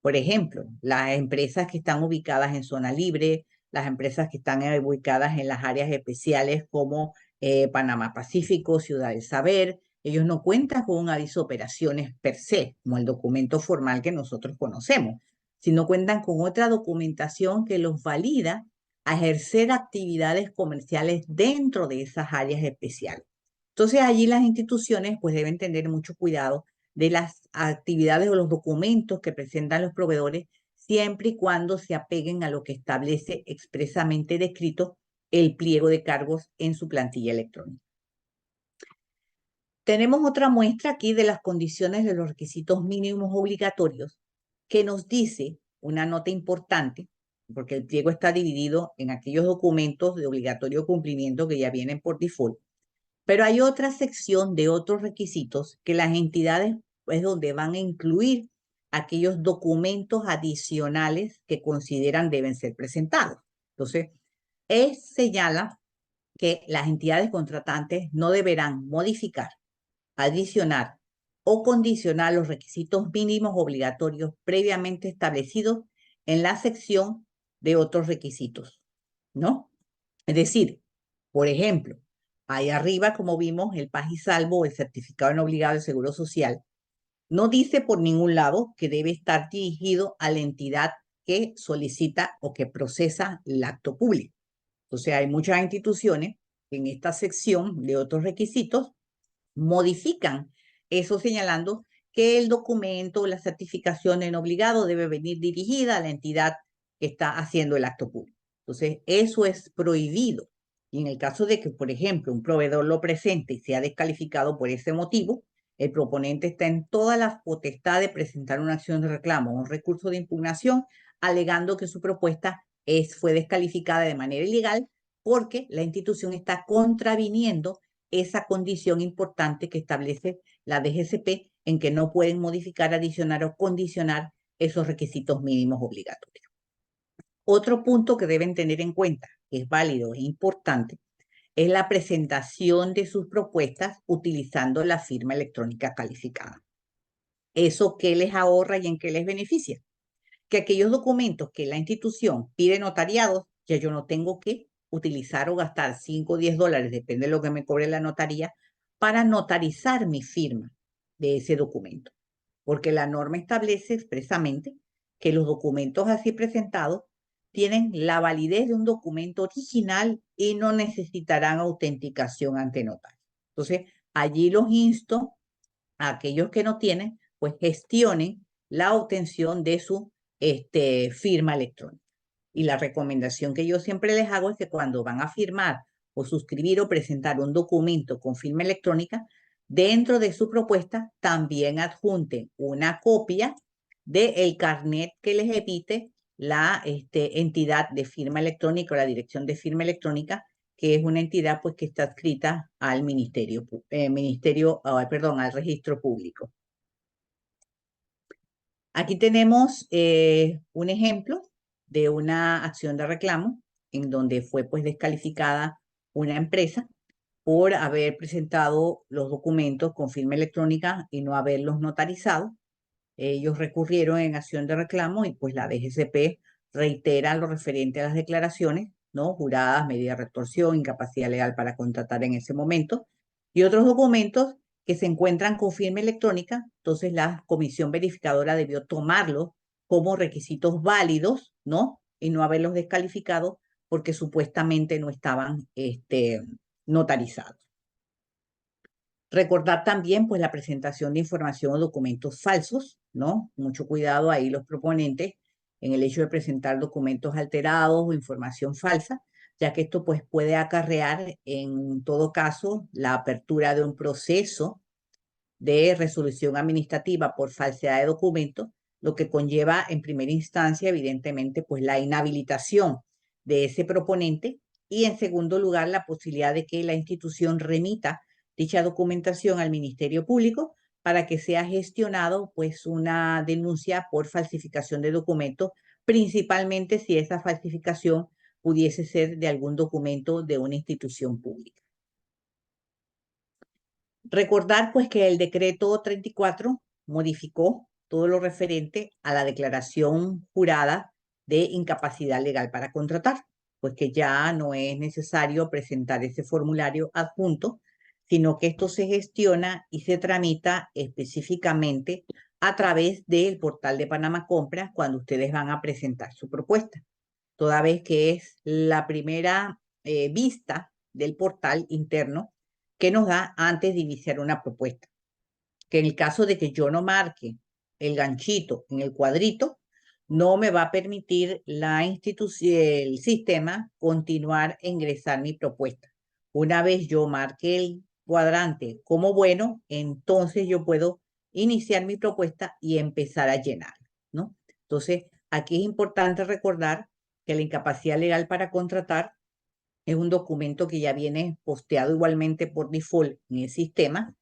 Por ejemplo, las empresas que están ubicadas en zona libre, las empresas que están ubicadas en las áreas especiales como Panamá Pacífico, Ciudad del Saber, ellos no cuentan con un aviso de operaciones per se, como el documento formal que nosotros conocemos, sino cuentan con otra documentación que los valida a ejercer actividades comerciales dentro de esas áreas especiales. Entonces allí las instituciones pues deben tener mucho cuidado de las actividades o los documentos que presentan los proveedores, siempre y cuando se apeguen a lo que establece expresamente descrito el pliego de cargos en su plantilla electrónica. Tenemos otra muestra aquí de las condiciones de los requisitos mínimos obligatorios que nos dice una nota importante, porque el pliego está dividido en aquellos documentos de obligatorio cumplimiento que ya vienen por default, pero hay otra sección de otros requisitos que las entidades es donde van a incluir aquellos documentos adicionales que consideran deben ser presentados. Entonces, señala que las entidades contratantes no deberán modificar, adicionar o condicionar los requisitos mínimos obligatorios previamente establecidos en la sección de otros requisitos, ¿no? Es decir, por ejemplo, ahí arriba, como vimos, el PAS y salvo o el certificado no obligado de seguro social, no dice por ningún lado que debe estar dirigido a la entidad que solicita o que procesa el acto público. Entonces, hay muchas instituciones en esta sección de otros requisitos modifican eso señalando que el documento o la certificación en obligado debe venir dirigida a la entidad que está haciendo el acto público. Entonces, eso es prohibido. Y en el caso de que, por ejemplo, un proveedor lo presente y sea descalificado por ese motivo, el proponente está en toda la potestad de presentar una acción de reclamo o un recurso de impugnación, alegando que su propuesta fue descalificada de manera ilegal porque la institución está contraviniendo esa condición importante que establece la DGCP en que no pueden modificar, adicionar o condicionar esos requisitos mínimos obligatorios. Otro punto que deben tener en cuenta, que es válido e importante, es la presentación de sus propuestas utilizando la firma electrónica calificada. ¿Eso qué les ahorra y en qué les beneficia? Que aquellos documentos que la institución pide notariados, ya yo no tengo que utilizar o gastar 5 o 10 dólares, depende de lo que me cobre la notaría, para notarizar mi firma de ese documento. Porque la norma establece expresamente que los documentos así presentados tienen la validez de un documento original y no necesitarán autenticación ante notario. Entonces, allí los insto a aquellos que no tienen, pues gestionen la obtención de su firma electrónica. Y la recomendación que yo siempre les hago es que cuando van a firmar o suscribir o presentar un documento con firma electrónica, dentro de su propuesta también adjunten una copia del carnet que les emite la entidad de firma electrónica o la dirección de firma electrónica, que es una entidad pues que está adscrita al al registro público. Aquí tenemos un ejemplo de una acción de reclamo en donde fue pues descalificada una empresa por haber presentado los documentos con firma electrónica y no haberlos notarizado. Ellos recurrieron en acción de reclamo y pues la DGCP reitera lo referente a las declaraciones, ¿no? Juradas, medida de retorsión, incapacidad legal para contratar en ese momento y otros documentos que se encuentran con firma electrónica. Entonces la comisión verificadora debió tomarlos como requisitos válidos, ¿no? Y no haberlos descalificado porque supuestamente no estaban notarizados. Recordar también, pues, la presentación de información o documentos falsos, ¿no? Mucho cuidado ahí los proponentes en el hecho de presentar documentos alterados o información falsa, ya que esto, pues, puede acarrear, en todo caso, la apertura de un proceso de resolución administrativa por falsedad de documentos, lo que conlleva, en primera instancia, evidentemente, pues, la inhabilitación de ese proponente y, en segundo lugar, la posibilidad de que la institución remita dicha documentación al Ministerio Público para que sea gestionado pues una denuncia por falsificación de documentos, principalmente si esa falsificación pudiese ser de algún documento de una institución pública. Recordar pues que el decreto 34 modificó todo lo referente a la declaración jurada de incapacidad legal para contratar, pues que ya no es necesario presentar ese formulario adjunto, sino que esto se gestiona y se tramita específicamente a través del portal de Panamá Compras cuando ustedes van a presentar su propuesta, toda vez que es la primera vista del portal interno que nos da antes de iniciar una propuesta. Que en el caso de que yo no marque el ganchito en el cuadrito, no me va a permitir la institución, el sistema, continuar a ingresar mi propuesta. Una vez yo marque el cuadrante como bueno, entonces yo puedo iniciar mi propuesta y empezar a llenar, ¿no? Entonces, aquí es importante recordar que la incapacidad legal para contratar es un documento que ya viene posteado igualmente por default en el sistema,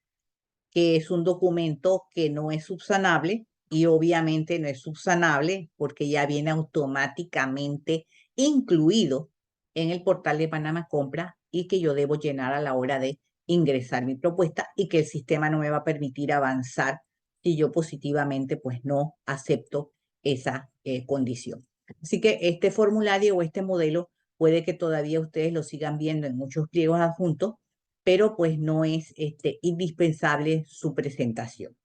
que es un documento que no es subsanable y obviamente no es subsanable porque ya viene automáticamente incluido en el portal de Panamá Compra y que yo debo llenar a la hora de ingresar mi propuesta y que el sistema no me va a permitir avanzar si yo positivamente pues no acepto esa condición. Así que este formulario o este modelo puede que todavía ustedes lo sigan viendo en muchos pliegos adjuntos, pero pues no es indispensable su presentación.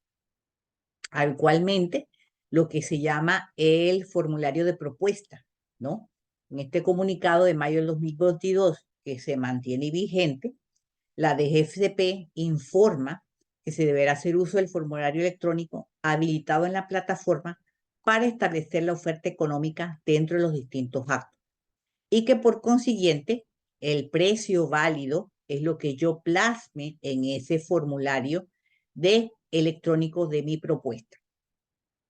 Igualmente, lo que se llama el formulario de propuesta, ¿no? En este comunicado de mayo del 2022, que se mantiene vigente, la DGCP informa que se deberá hacer uso del formulario electrónico habilitado en la plataforma para establecer la oferta económica dentro de los distintos actos y que por consiguiente el precio válido es lo que yo plasme en ese formulario de electrónico de mi propuesta.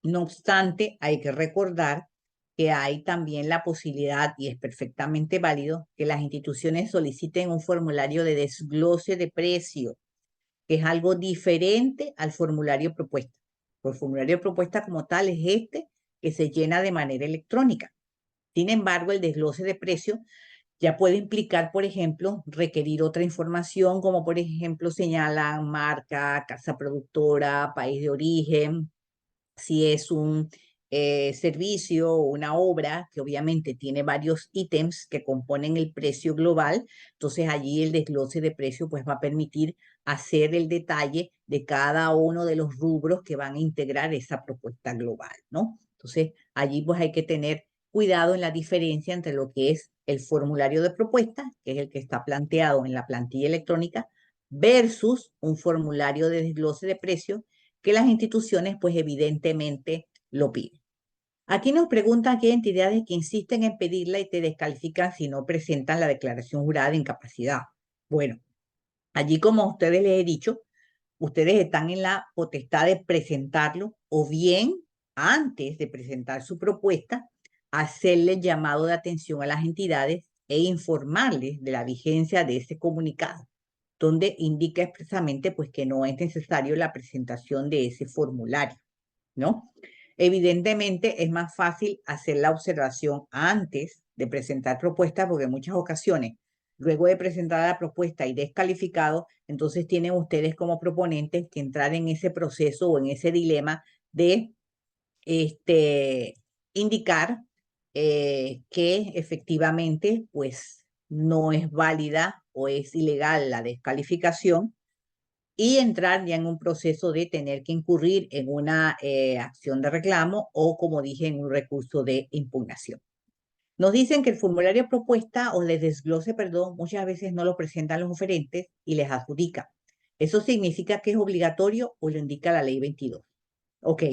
No obstante, hay que recordar que hay también la posibilidad, y es perfectamente válido, que las instituciones soliciten un formulario de desglose de precio, que es algo diferente al formulario propuesta. El formulario propuesta como tal es este que se llena de manera electrónica. Sin embargo, el desglose de precio ya puede implicar, por ejemplo, requerir otra información, como por ejemplo señalan marca, casa productora, país de origen, si es un servicio o una obra que obviamente tiene varios ítems que componen el precio global, entonces allí el desglose de precio pues va a permitir hacer el detalle de cada uno de los rubros que van a integrar esa propuesta global, ¿no? Entonces allí pues hay que tener cuidado en la diferencia entre lo que es el formulario de propuesta, que es el que está planteado en la plantilla electrónica, versus un formulario de desglose de precio que las instituciones pues evidentemente lo piden. Aquí nos preguntan qué entidades que insisten en pedirla y te descalifican si no presentan la declaración jurada de incapacidad. Bueno, allí como a ustedes les he dicho, ustedes están en la potestad de presentarlo o bien antes de presentar su propuesta, hacerle llamado de atención a las entidades e informarles de la vigencia de ese comunicado, donde indica expresamente pues que no es necesario la presentación de ese formulario, ¿no? Evidentemente es más fácil hacer la observación antes de presentar propuesta porque en muchas ocasiones, luego de presentar la propuesta y descalificado, entonces tienen ustedes como proponentes que entrar en ese proceso o en ese dilema de indicar que efectivamente pues no es válida o es ilegal la descalificación y entrar ya en un proceso de tener que incurrir en una acción de reclamo o, como dije, en un recurso de impugnación. Nos dicen que el formulario de propuesta o de desglose, perdón, muchas veces no lo presentan los oferentes y les adjudica. ¿Eso significa que es obligatorio o lo indica la ley 22? Ok,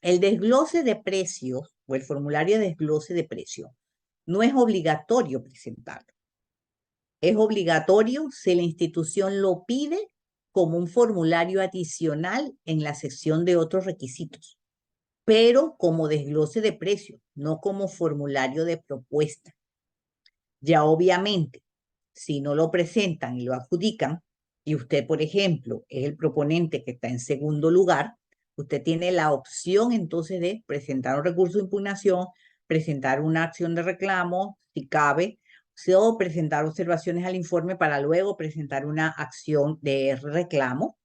el desglose de precios o el formulario de desglose de precios no es obligatorio presentarlo. Es obligatorio si la institución lo pide como un formulario adicional en la sección de otros requisitos, pero como desglose de precios, no como formulario de propuesta. Ya obviamente, si no lo presentan y lo adjudican, y usted, por ejemplo, es el proponente que está en segundo lugar, usted tiene la opción entonces de presentar un recurso de impugnación, presentar una acción de reclamo, si cabe, o presentar observaciones al informe para luego presentar una acción de reclamo,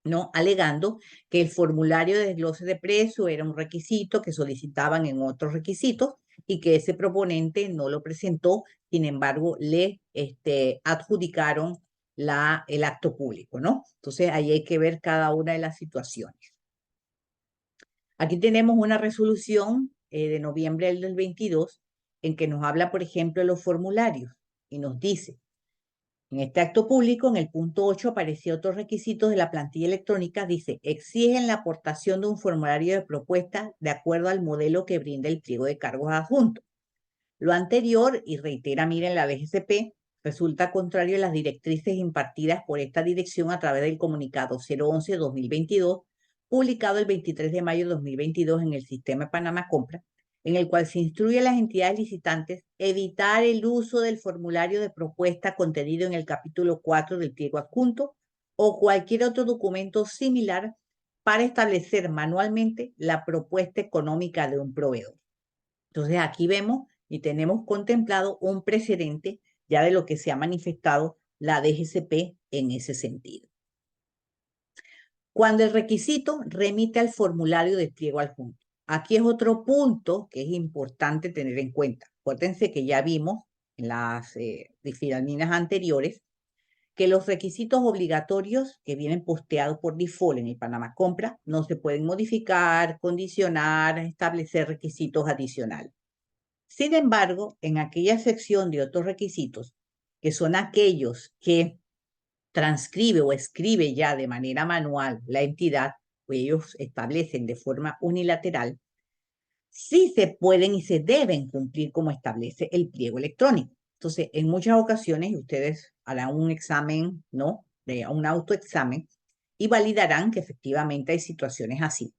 ¿no? Alegando que el formulario de desglose de precio era un requisito que solicitaban en otros requisitos y que ese proponente no lo presentó, sin embargo, le adjudicaron el acto público, ¿no? Entonces, ahí hay que ver cada una de las situaciones. Aquí tenemos una resolución de noviembre del 22 en que nos habla, por ejemplo, de los formularios y nos dice: en este acto público, en el punto 8, apareció otros requisitos de la plantilla electrónica. Dice, exigen la aportación de un formulario de propuesta de acuerdo al modelo que brinda el pliego de cargos adjuntos. Lo anterior, y reitera, miren, la DGCP, resulta contrario a las directrices impartidas por esta dirección a través del comunicado 011-2022, publicado el 23 de mayo de 2022 en el sistema de Panamá Compra, en el cual se instruye a las entidades licitantes evitar el uso del formulario de propuesta contenido en el capítulo 4 del pliego adjunto o cualquier otro documento similar para establecer manualmente la propuesta económica de un proveedor. Entonces aquí vemos y tenemos contemplado un precedente ya de lo que se ha manifestado la DGCP en ese sentido. Cuando el requisito remite al formulario de pliego adjunto. Aquí es otro punto que es importante tener en cuenta. Acuérdense que ya vimos en las difiraminas anteriores que los requisitos obligatorios que vienen posteados por default en el Panamá Compra no se pueden modificar, condicionar, establecer requisitos adicionales. Sin embargo, en aquella sección de otros requisitos, que son aquellos que transcribe o escribe ya de manera manual la entidad, o ellos establecen de forma unilateral, sí se pueden y se deben cumplir como establece el pliego electrónico. Entonces, en muchas ocasiones ustedes harán un examen, ¿no? Un autoexamen y validarán que efectivamente hay situaciones así,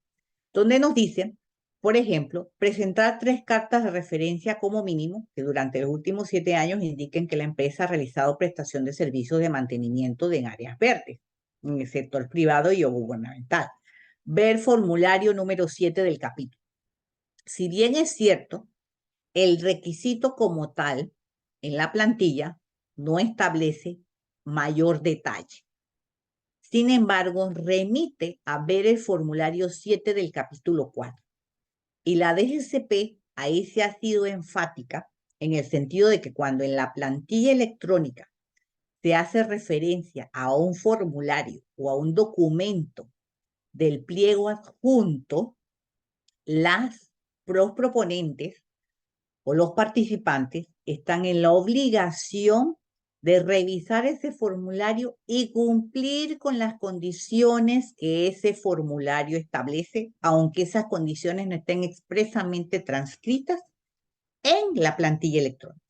donde nos dicen, por ejemplo, presentar 3 cartas de referencia como mínimo que durante los últimos 7 años indiquen que la empresa ha realizado prestación de servicios de mantenimiento en áreas verdes, en el sector privado y o gubernamental. Ver formulario número 7 del capítulo. Si bien es cierto, el requisito como tal en la plantilla no establece mayor detalle. Sin embargo, remite a ver el formulario 7 del capítulo 4. Y la DGCP ahí se ha sido enfática en el sentido de que cuando en la plantilla electrónica se hace referencia a un formulario o a un documento del pliego adjunto, los proponentes o los participantes están en la obligación de revisar ese formulario y cumplir con las condiciones que ese formulario establece, aunque esas condiciones no estén expresamente transcritas en la plantilla electrónica.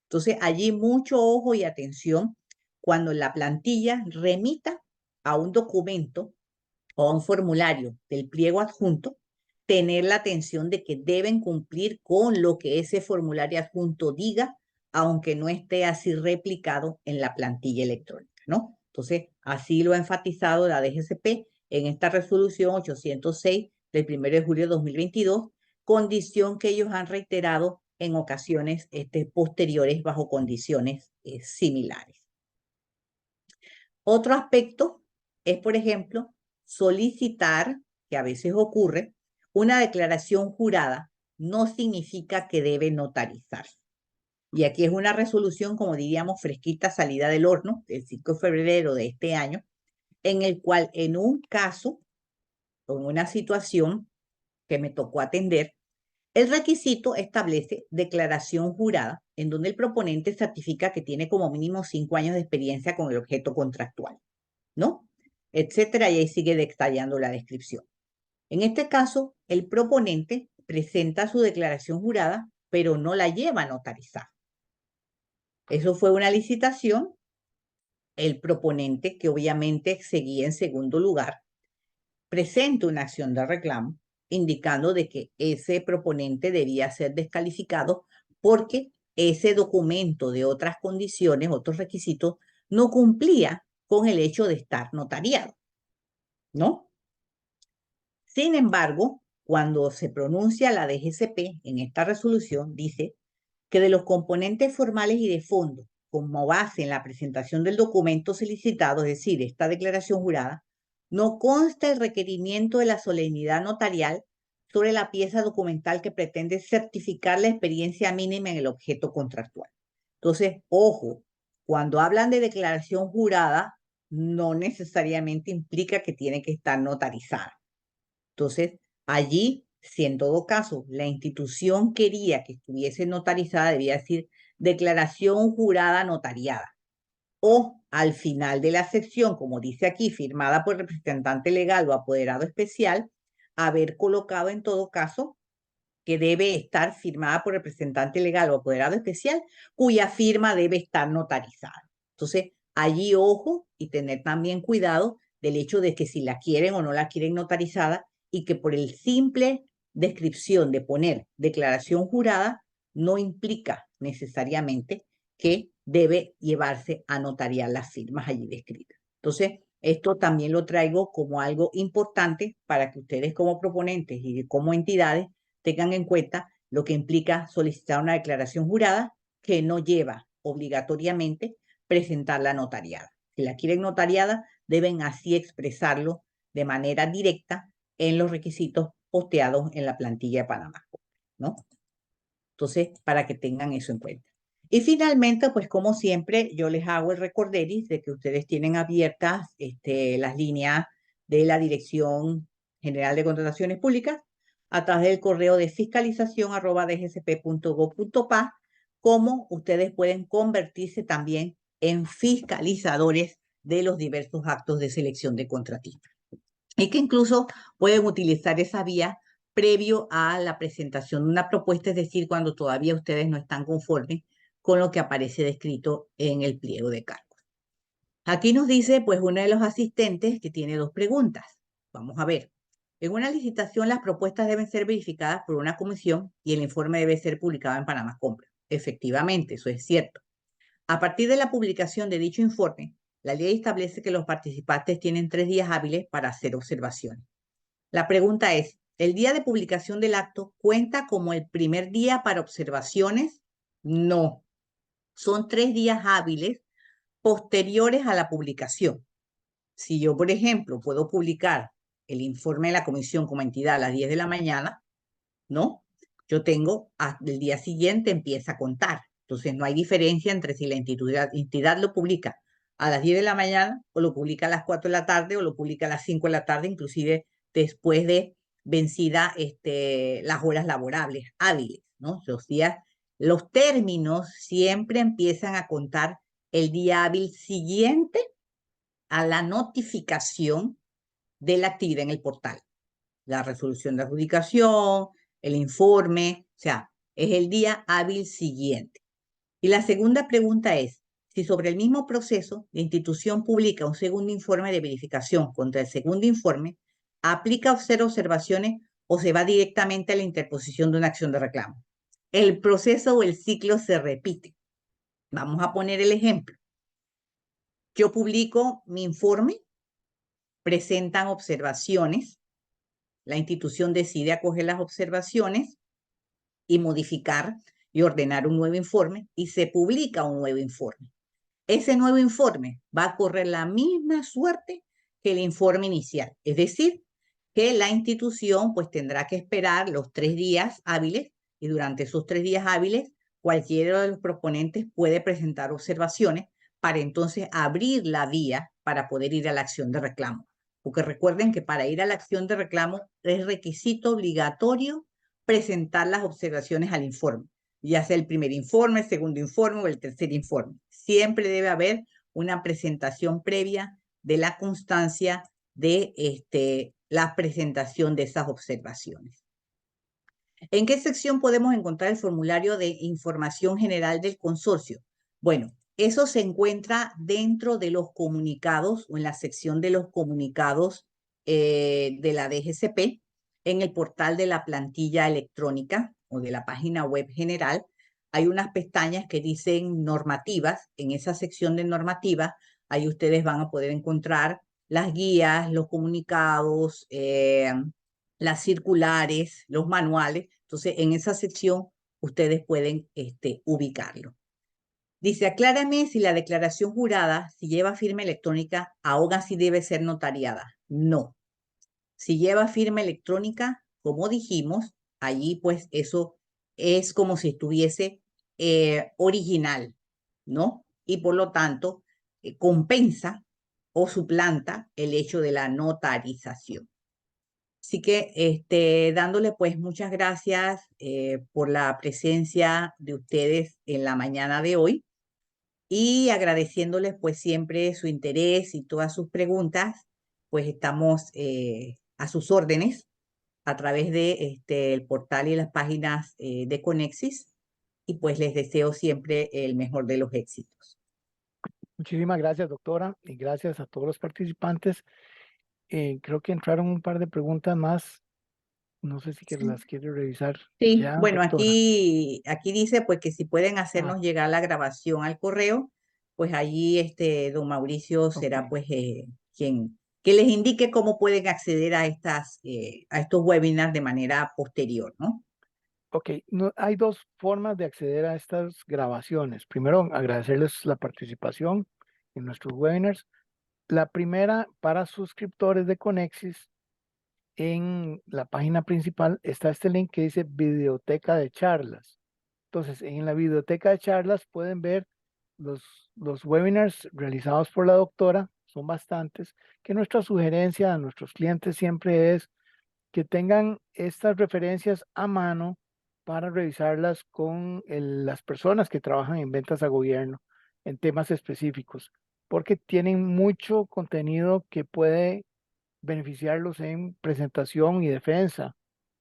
Entonces, allí mucho ojo y atención cuando la plantilla remita a un documento o a un formulario del pliego adjunto, tener la atención de que deben cumplir con lo que ese formulario adjunto diga, aunque no esté así replicado en la plantilla electrónica, ¿no? Entonces, así lo ha enfatizado la DGCP en esta resolución 806 del 1 de julio de 2022, condición que ellos han reiterado en ocasiones posteriores bajo condiciones similares. Otro aspecto es, por ejemplo, solicitar, que a veces ocurre, una declaración jurada no significa que debe notarizarse. Y aquí es una resolución, como diríamos, fresquita, salida del horno, del 5 de febrero de este año, en el cual en un caso, o en una situación que me tocó atender, el requisito establece declaración jurada, en donde el proponente certifica que tiene como mínimo 5 años de experiencia con el objeto contractual, ¿no? Etcétera, y ahí sigue detallando la descripción. En este caso, el proponente presenta su declaración jurada, pero no la lleva a notarizar. Eso fue una licitación. El proponente, que obviamente seguía en segundo lugar, presenta una acción de reclamo indicando de que ese proponente debía ser descalificado porque ese documento de otras condiciones, otros requisitos, no cumplía con el hecho de estar notariado, ¿no? Sin embargo, cuando se pronuncia la DGCP en esta resolución, dice que de los componentes formales y de fondo, como base en la presentación del documento solicitado, es decir, esta declaración jurada, no consta el requerimiento de la solemnidad notarial sobre la pieza documental que pretende certificar la experiencia mínima en el objeto contractual. Entonces, ojo, cuando hablan de declaración jurada, no necesariamente implica que tiene que estar notarizada. Entonces, allí, si en todo caso la institución quería que estuviese notarizada, debía decir declaración jurada notariada. O al final de la sección, como dice aquí, firmada por representante legal o apoderado especial, haber colocado en todo caso que debe estar firmada por representante legal o apoderado especial, cuya firma debe estar notarizada. Entonces, allí ojo y tener también cuidado del hecho de que si la quieren o no la quieren notarizada y que por el simple descripción de poner declaración jurada no implica necesariamente que debe llevarse a notariar las firmas allí descritas. Entonces, esto también lo traigo como algo importante para que ustedes como proponentes y como entidades tengan en cuenta lo que implica solicitar una declaración jurada que no lleva obligatoriamente presentarla notariada. Si la quieren notariada, deben así expresarlo de manera directa en los requisitos posteados en la plantilla de Panamá, ¿no? Entonces, para que tengan eso en cuenta. Y finalmente, pues como siempre, yo les hago el recorderis de que ustedes tienen abiertas las líneas de la Dirección General de Contrataciones Públicas a través del correo de fiscalización@dgcp.gov.pa, como ustedes pueden convertirse también en fiscalizadores de los diversos actos de selección de contratistas. Y que incluso pueden utilizar esa vía previo a la presentación de una propuesta, es decir, cuando todavía ustedes no están conformes con lo que aparece descrito en el pliego de cargos. Aquí nos dice, pues, uno de los asistentes que tiene dos preguntas. Vamos a ver. En una licitación, las propuestas deben ser verificadas por una comisión y el informe debe ser publicado en Panamá Compra. Efectivamente, eso es cierto. A partir de la publicación de dicho informe, la ley establece que los participantes tienen 3 días hábiles para hacer observaciones. La pregunta es, ¿el día de publicación del acto cuenta como el primer día para observaciones? No. Son 3 días hábiles posteriores a la publicación. Si yo, por ejemplo, puedo publicar el informe de la comisión como entidad a las 10 de la mañana, ¿no? Yo tengo, el día siguiente empieza a contar. Entonces, no hay diferencia entre si la entidad lo publica a las 10 de la mañana o lo publica a las 4 de la tarde o lo publica a las 5 de la tarde, inclusive después de vencida las horas laborables hábiles, ¿no? Los términos siempre empiezan a contar el día hábil siguiente a la notificación de la actividad en el portal. La resolución de adjudicación, el informe, o sea, es el día hábil siguiente. Y la segunda pregunta es, si sobre el mismo proceso la institución publica un segundo informe de verificación contra el segundo informe, ¿aplica hacer observaciones o se va directamente a la interposición de una acción de reclamo? El proceso o el ciclo se repite. Vamos a poner el ejemplo. Yo publico mi informe, presentan observaciones, la institución decide acoger las observaciones y modificar y ordenar un nuevo informe y se publica un nuevo informe. Ese nuevo informe va a correr la misma suerte que el informe inicial, es decir, que la institución pues tendrá que esperar los 3 días hábiles y durante esos 3 días hábiles cualquiera de los proponentes puede presentar observaciones para entonces abrir la vía para poder ir a la acción de reclamo. Porque recuerden que para ir a la acción de reclamo es requisito obligatorio presentar las observaciones al informe, ya sea el primer informe, el segundo informe o el tercer informe. Siempre debe haber una presentación previa de la constancia de la presentación de esas observaciones. ¿En qué sección podemos encontrar el formulario de información general del consorcio? Bueno, eso se encuentra dentro de los comunicados o en la sección de los comunicados de la DGCP, en el portal de la plantilla electrónica o de la página web general. Hay unas pestañas que dicen normativas. En esa sección de normativas, ahí ustedes van a poder encontrar las guías, los comunicados, las circulares, los manuales. Entonces, en esa sección ustedes pueden ubicarlo. Dice, aclárame si la declaración jurada, si lleva firma electrónica, aún así debe ser notariada. No. Si lleva firma electrónica, como dijimos, allí pues eso es como si estuviese original, ¿no? Y por lo tanto, compensa o suplanta el hecho de la notarización. Así que dándole pues muchas gracias por la presencia de ustedes en la mañana de hoy y agradeciéndoles pues siempre su interés y todas sus preguntas, pues estamos a sus órdenes a través de el portal y las páginas de Conexis y pues les deseo siempre el mejor de los éxitos. Muchísimas gracias, doctora, y gracias a todos los participantes. Creo que entraron un par de preguntas más. No sé si las quiere revisar Sí, ya, bueno, doctora. aquí dice pues que si pueden Ah, hacernos llegar la grabación al correo, pues allí don Mauricio será ok. pues quien que les indique cómo pueden acceder a a estos webinars de manera posterior, ¿no? Ok, hay dos formas de acceder a estas grabaciones. Primero, agradecerles la participación en nuestros webinars. La primera, para suscriptores de Conexis, en la página principal está este link que dice Biblioteca de Charlas. Entonces, en la Biblioteca de Charlas pueden ver los webinars realizados por la doctora, son bastantes, que nuestra sugerencia a nuestros clientes siempre es que tengan estas referencias a mano para revisarlas con las personas que trabajan en ventas a gobierno en temas específicos. porque tienen mucho contenido que puede beneficiarlos en presentación y defensa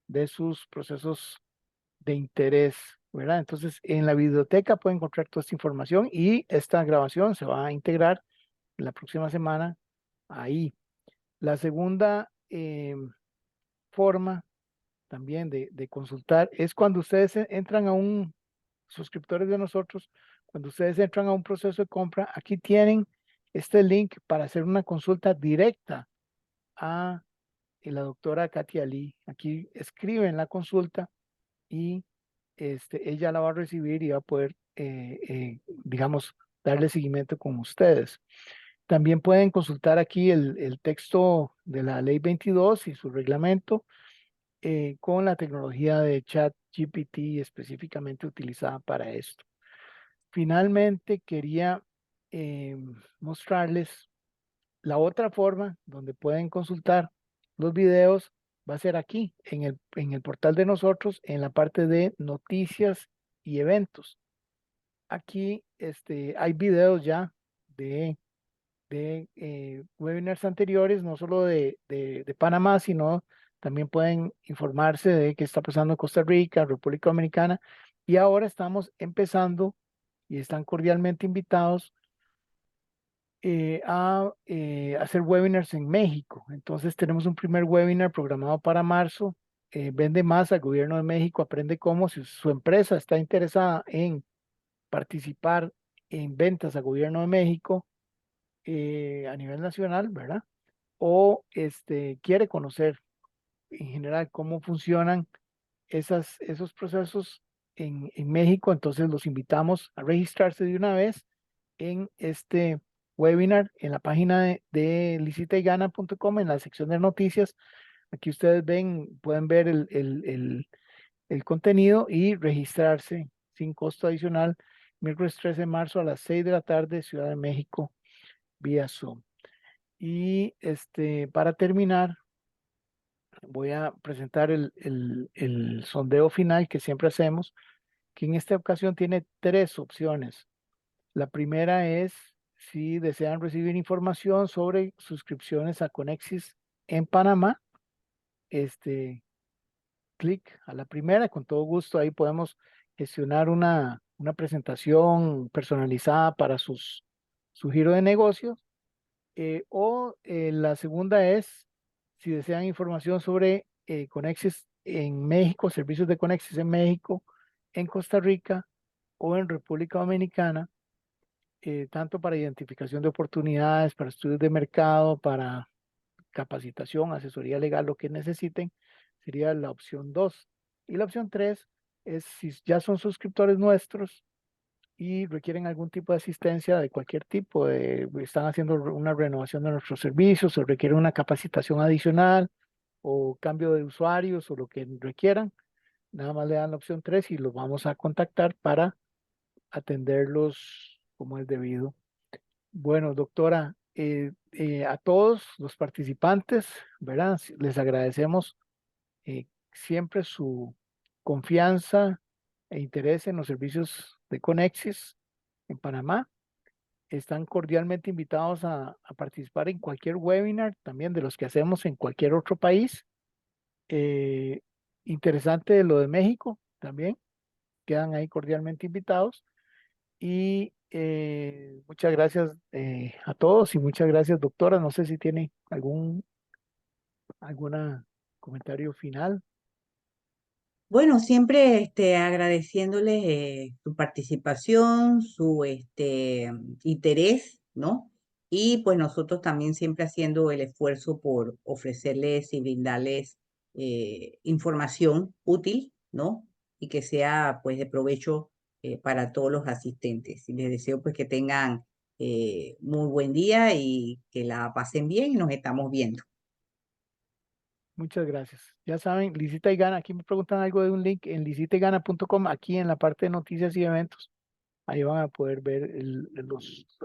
de sus procesos de interés, ¿verdad? Entonces, en la biblioteca pueden encontrar toda esta información y esta grabación se va a integrar la próxima semana ahí. La segunda forma también de consultar es cuando ustedes entran a un, suscriptores de nosotros, cuando ustedes entran a un proceso de compra, aquí tienen este link para hacer una consulta directa a la doctora Katia Lee. Aquí escriben la consulta y ella la va a recibir y va a poder, digamos, darle seguimiento con ustedes. También pueden consultar aquí el texto de la ley 22 y su reglamento con la tecnología de ChatGPT específicamente utilizada para esto. Finalmente, quería mostrarles la otra forma donde pueden consultar los videos. Va a ser aquí, en el portal de nosotros, en la parte de noticias y eventos. Aquí hay videos ya de webinars anteriores, no solo de Panamá, sino también pueden informarse de qué está pasando en Costa Rica, República Dominicana. Y ahora estamos empezando y están cordialmente invitados a hacer webinars en México. Entonces tenemos un primer webinar programado para marzo. Vende más al gobierno de México, aprende cómo, si su empresa está interesada en participar en ventas al gobierno de México a nivel nacional, ¿verdad? O quiere conocer en general cómo funcionan esos procesos en México, entonces los invitamos a registrarse de una vez en este webinar en la página de licitaygana.com en la sección de noticias. Aquí ustedes pueden ver el contenido y registrarse sin costo adicional miércoles 13 de marzo a las 6 de la tarde, Ciudad de México, vía Zoom. Y para terminar, voy a presentar el sondeo final que siempre hacemos, que en esta ocasión tiene tres opciones. La primera es si desean recibir información sobre suscripciones a Conexis en Panamá. Clic a la primera, con todo gusto ahí podemos gestionar una presentación personalizada para su giro de negocios. La segunda es si desean información sobre Conexis en México, servicios de Conexis en México, en Costa Rica o en República Dominicana, tanto para identificación de oportunidades, para estudios de mercado, para capacitación, asesoría legal, lo que necesiten, sería la opción 2. Y la opción 3 es si ya son suscriptores nuestros y requieren algún tipo de asistencia de cualquier tipo, están haciendo una renovación de nuestros servicios o requieren una capacitación adicional o cambio de usuarios o lo que requieran, nada más le dan la opción 3 y los vamos a contactar para atenderlos como es debido. Bueno, doctora, a todos los participantes, ¿verdad? Les agradecemos siempre su confianza e interés en los servicios de Conexis en Panamá. Están cordialmente invitados a participar en cualquier webinar, también de los que hacemos en cualquier otro país. Eh, Interesante lo de México también, quedan ahí cordialmente invitados. Y muchas gracias a todos y muchas gracias, doctora. No sé si tiene alguna comentario final. Bueno, siempre agradeciéndoles su participación, su interés, ¿no? Y pues nosotros también siempre haciendo el esfuerzo por ofrecerles y brindarles información útil, ¿no? Y que sea pues de provecho para todos los asistentes. Y les deseo pues que tengan muy buen día y que la pasen bien y nos estamos viendo. Muchas gracias. Ya saben, Licita y Gana. Aquí me preguntan algo de un link en licitaygana.com, aquí en la parte de noticias y eventos. Ahí van a poder ver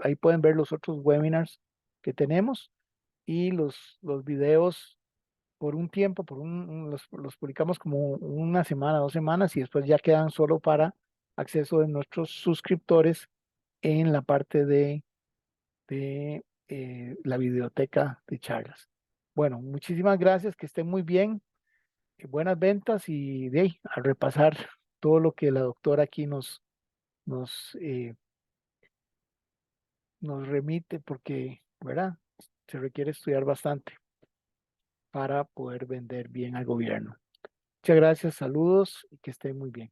ahí pueden ver los otros webinars que tenemos y los videos por un tiempo, los publicamos como una semana, 2 semanas y después ya quedan solo para acceso de nuestros suscriptores en la parte de de la biblioteca de charlas. Bueno, muchísimas gracias, que estén muy bien, buenas ventas y de ahí a repasar todo lo que la doctora aquí nos, eh, nos remite porque, ¿verdad? Se requiere estudiar bastante para poder vender bien al gobierno. Muchas gracias, saludos y que estén muy bien.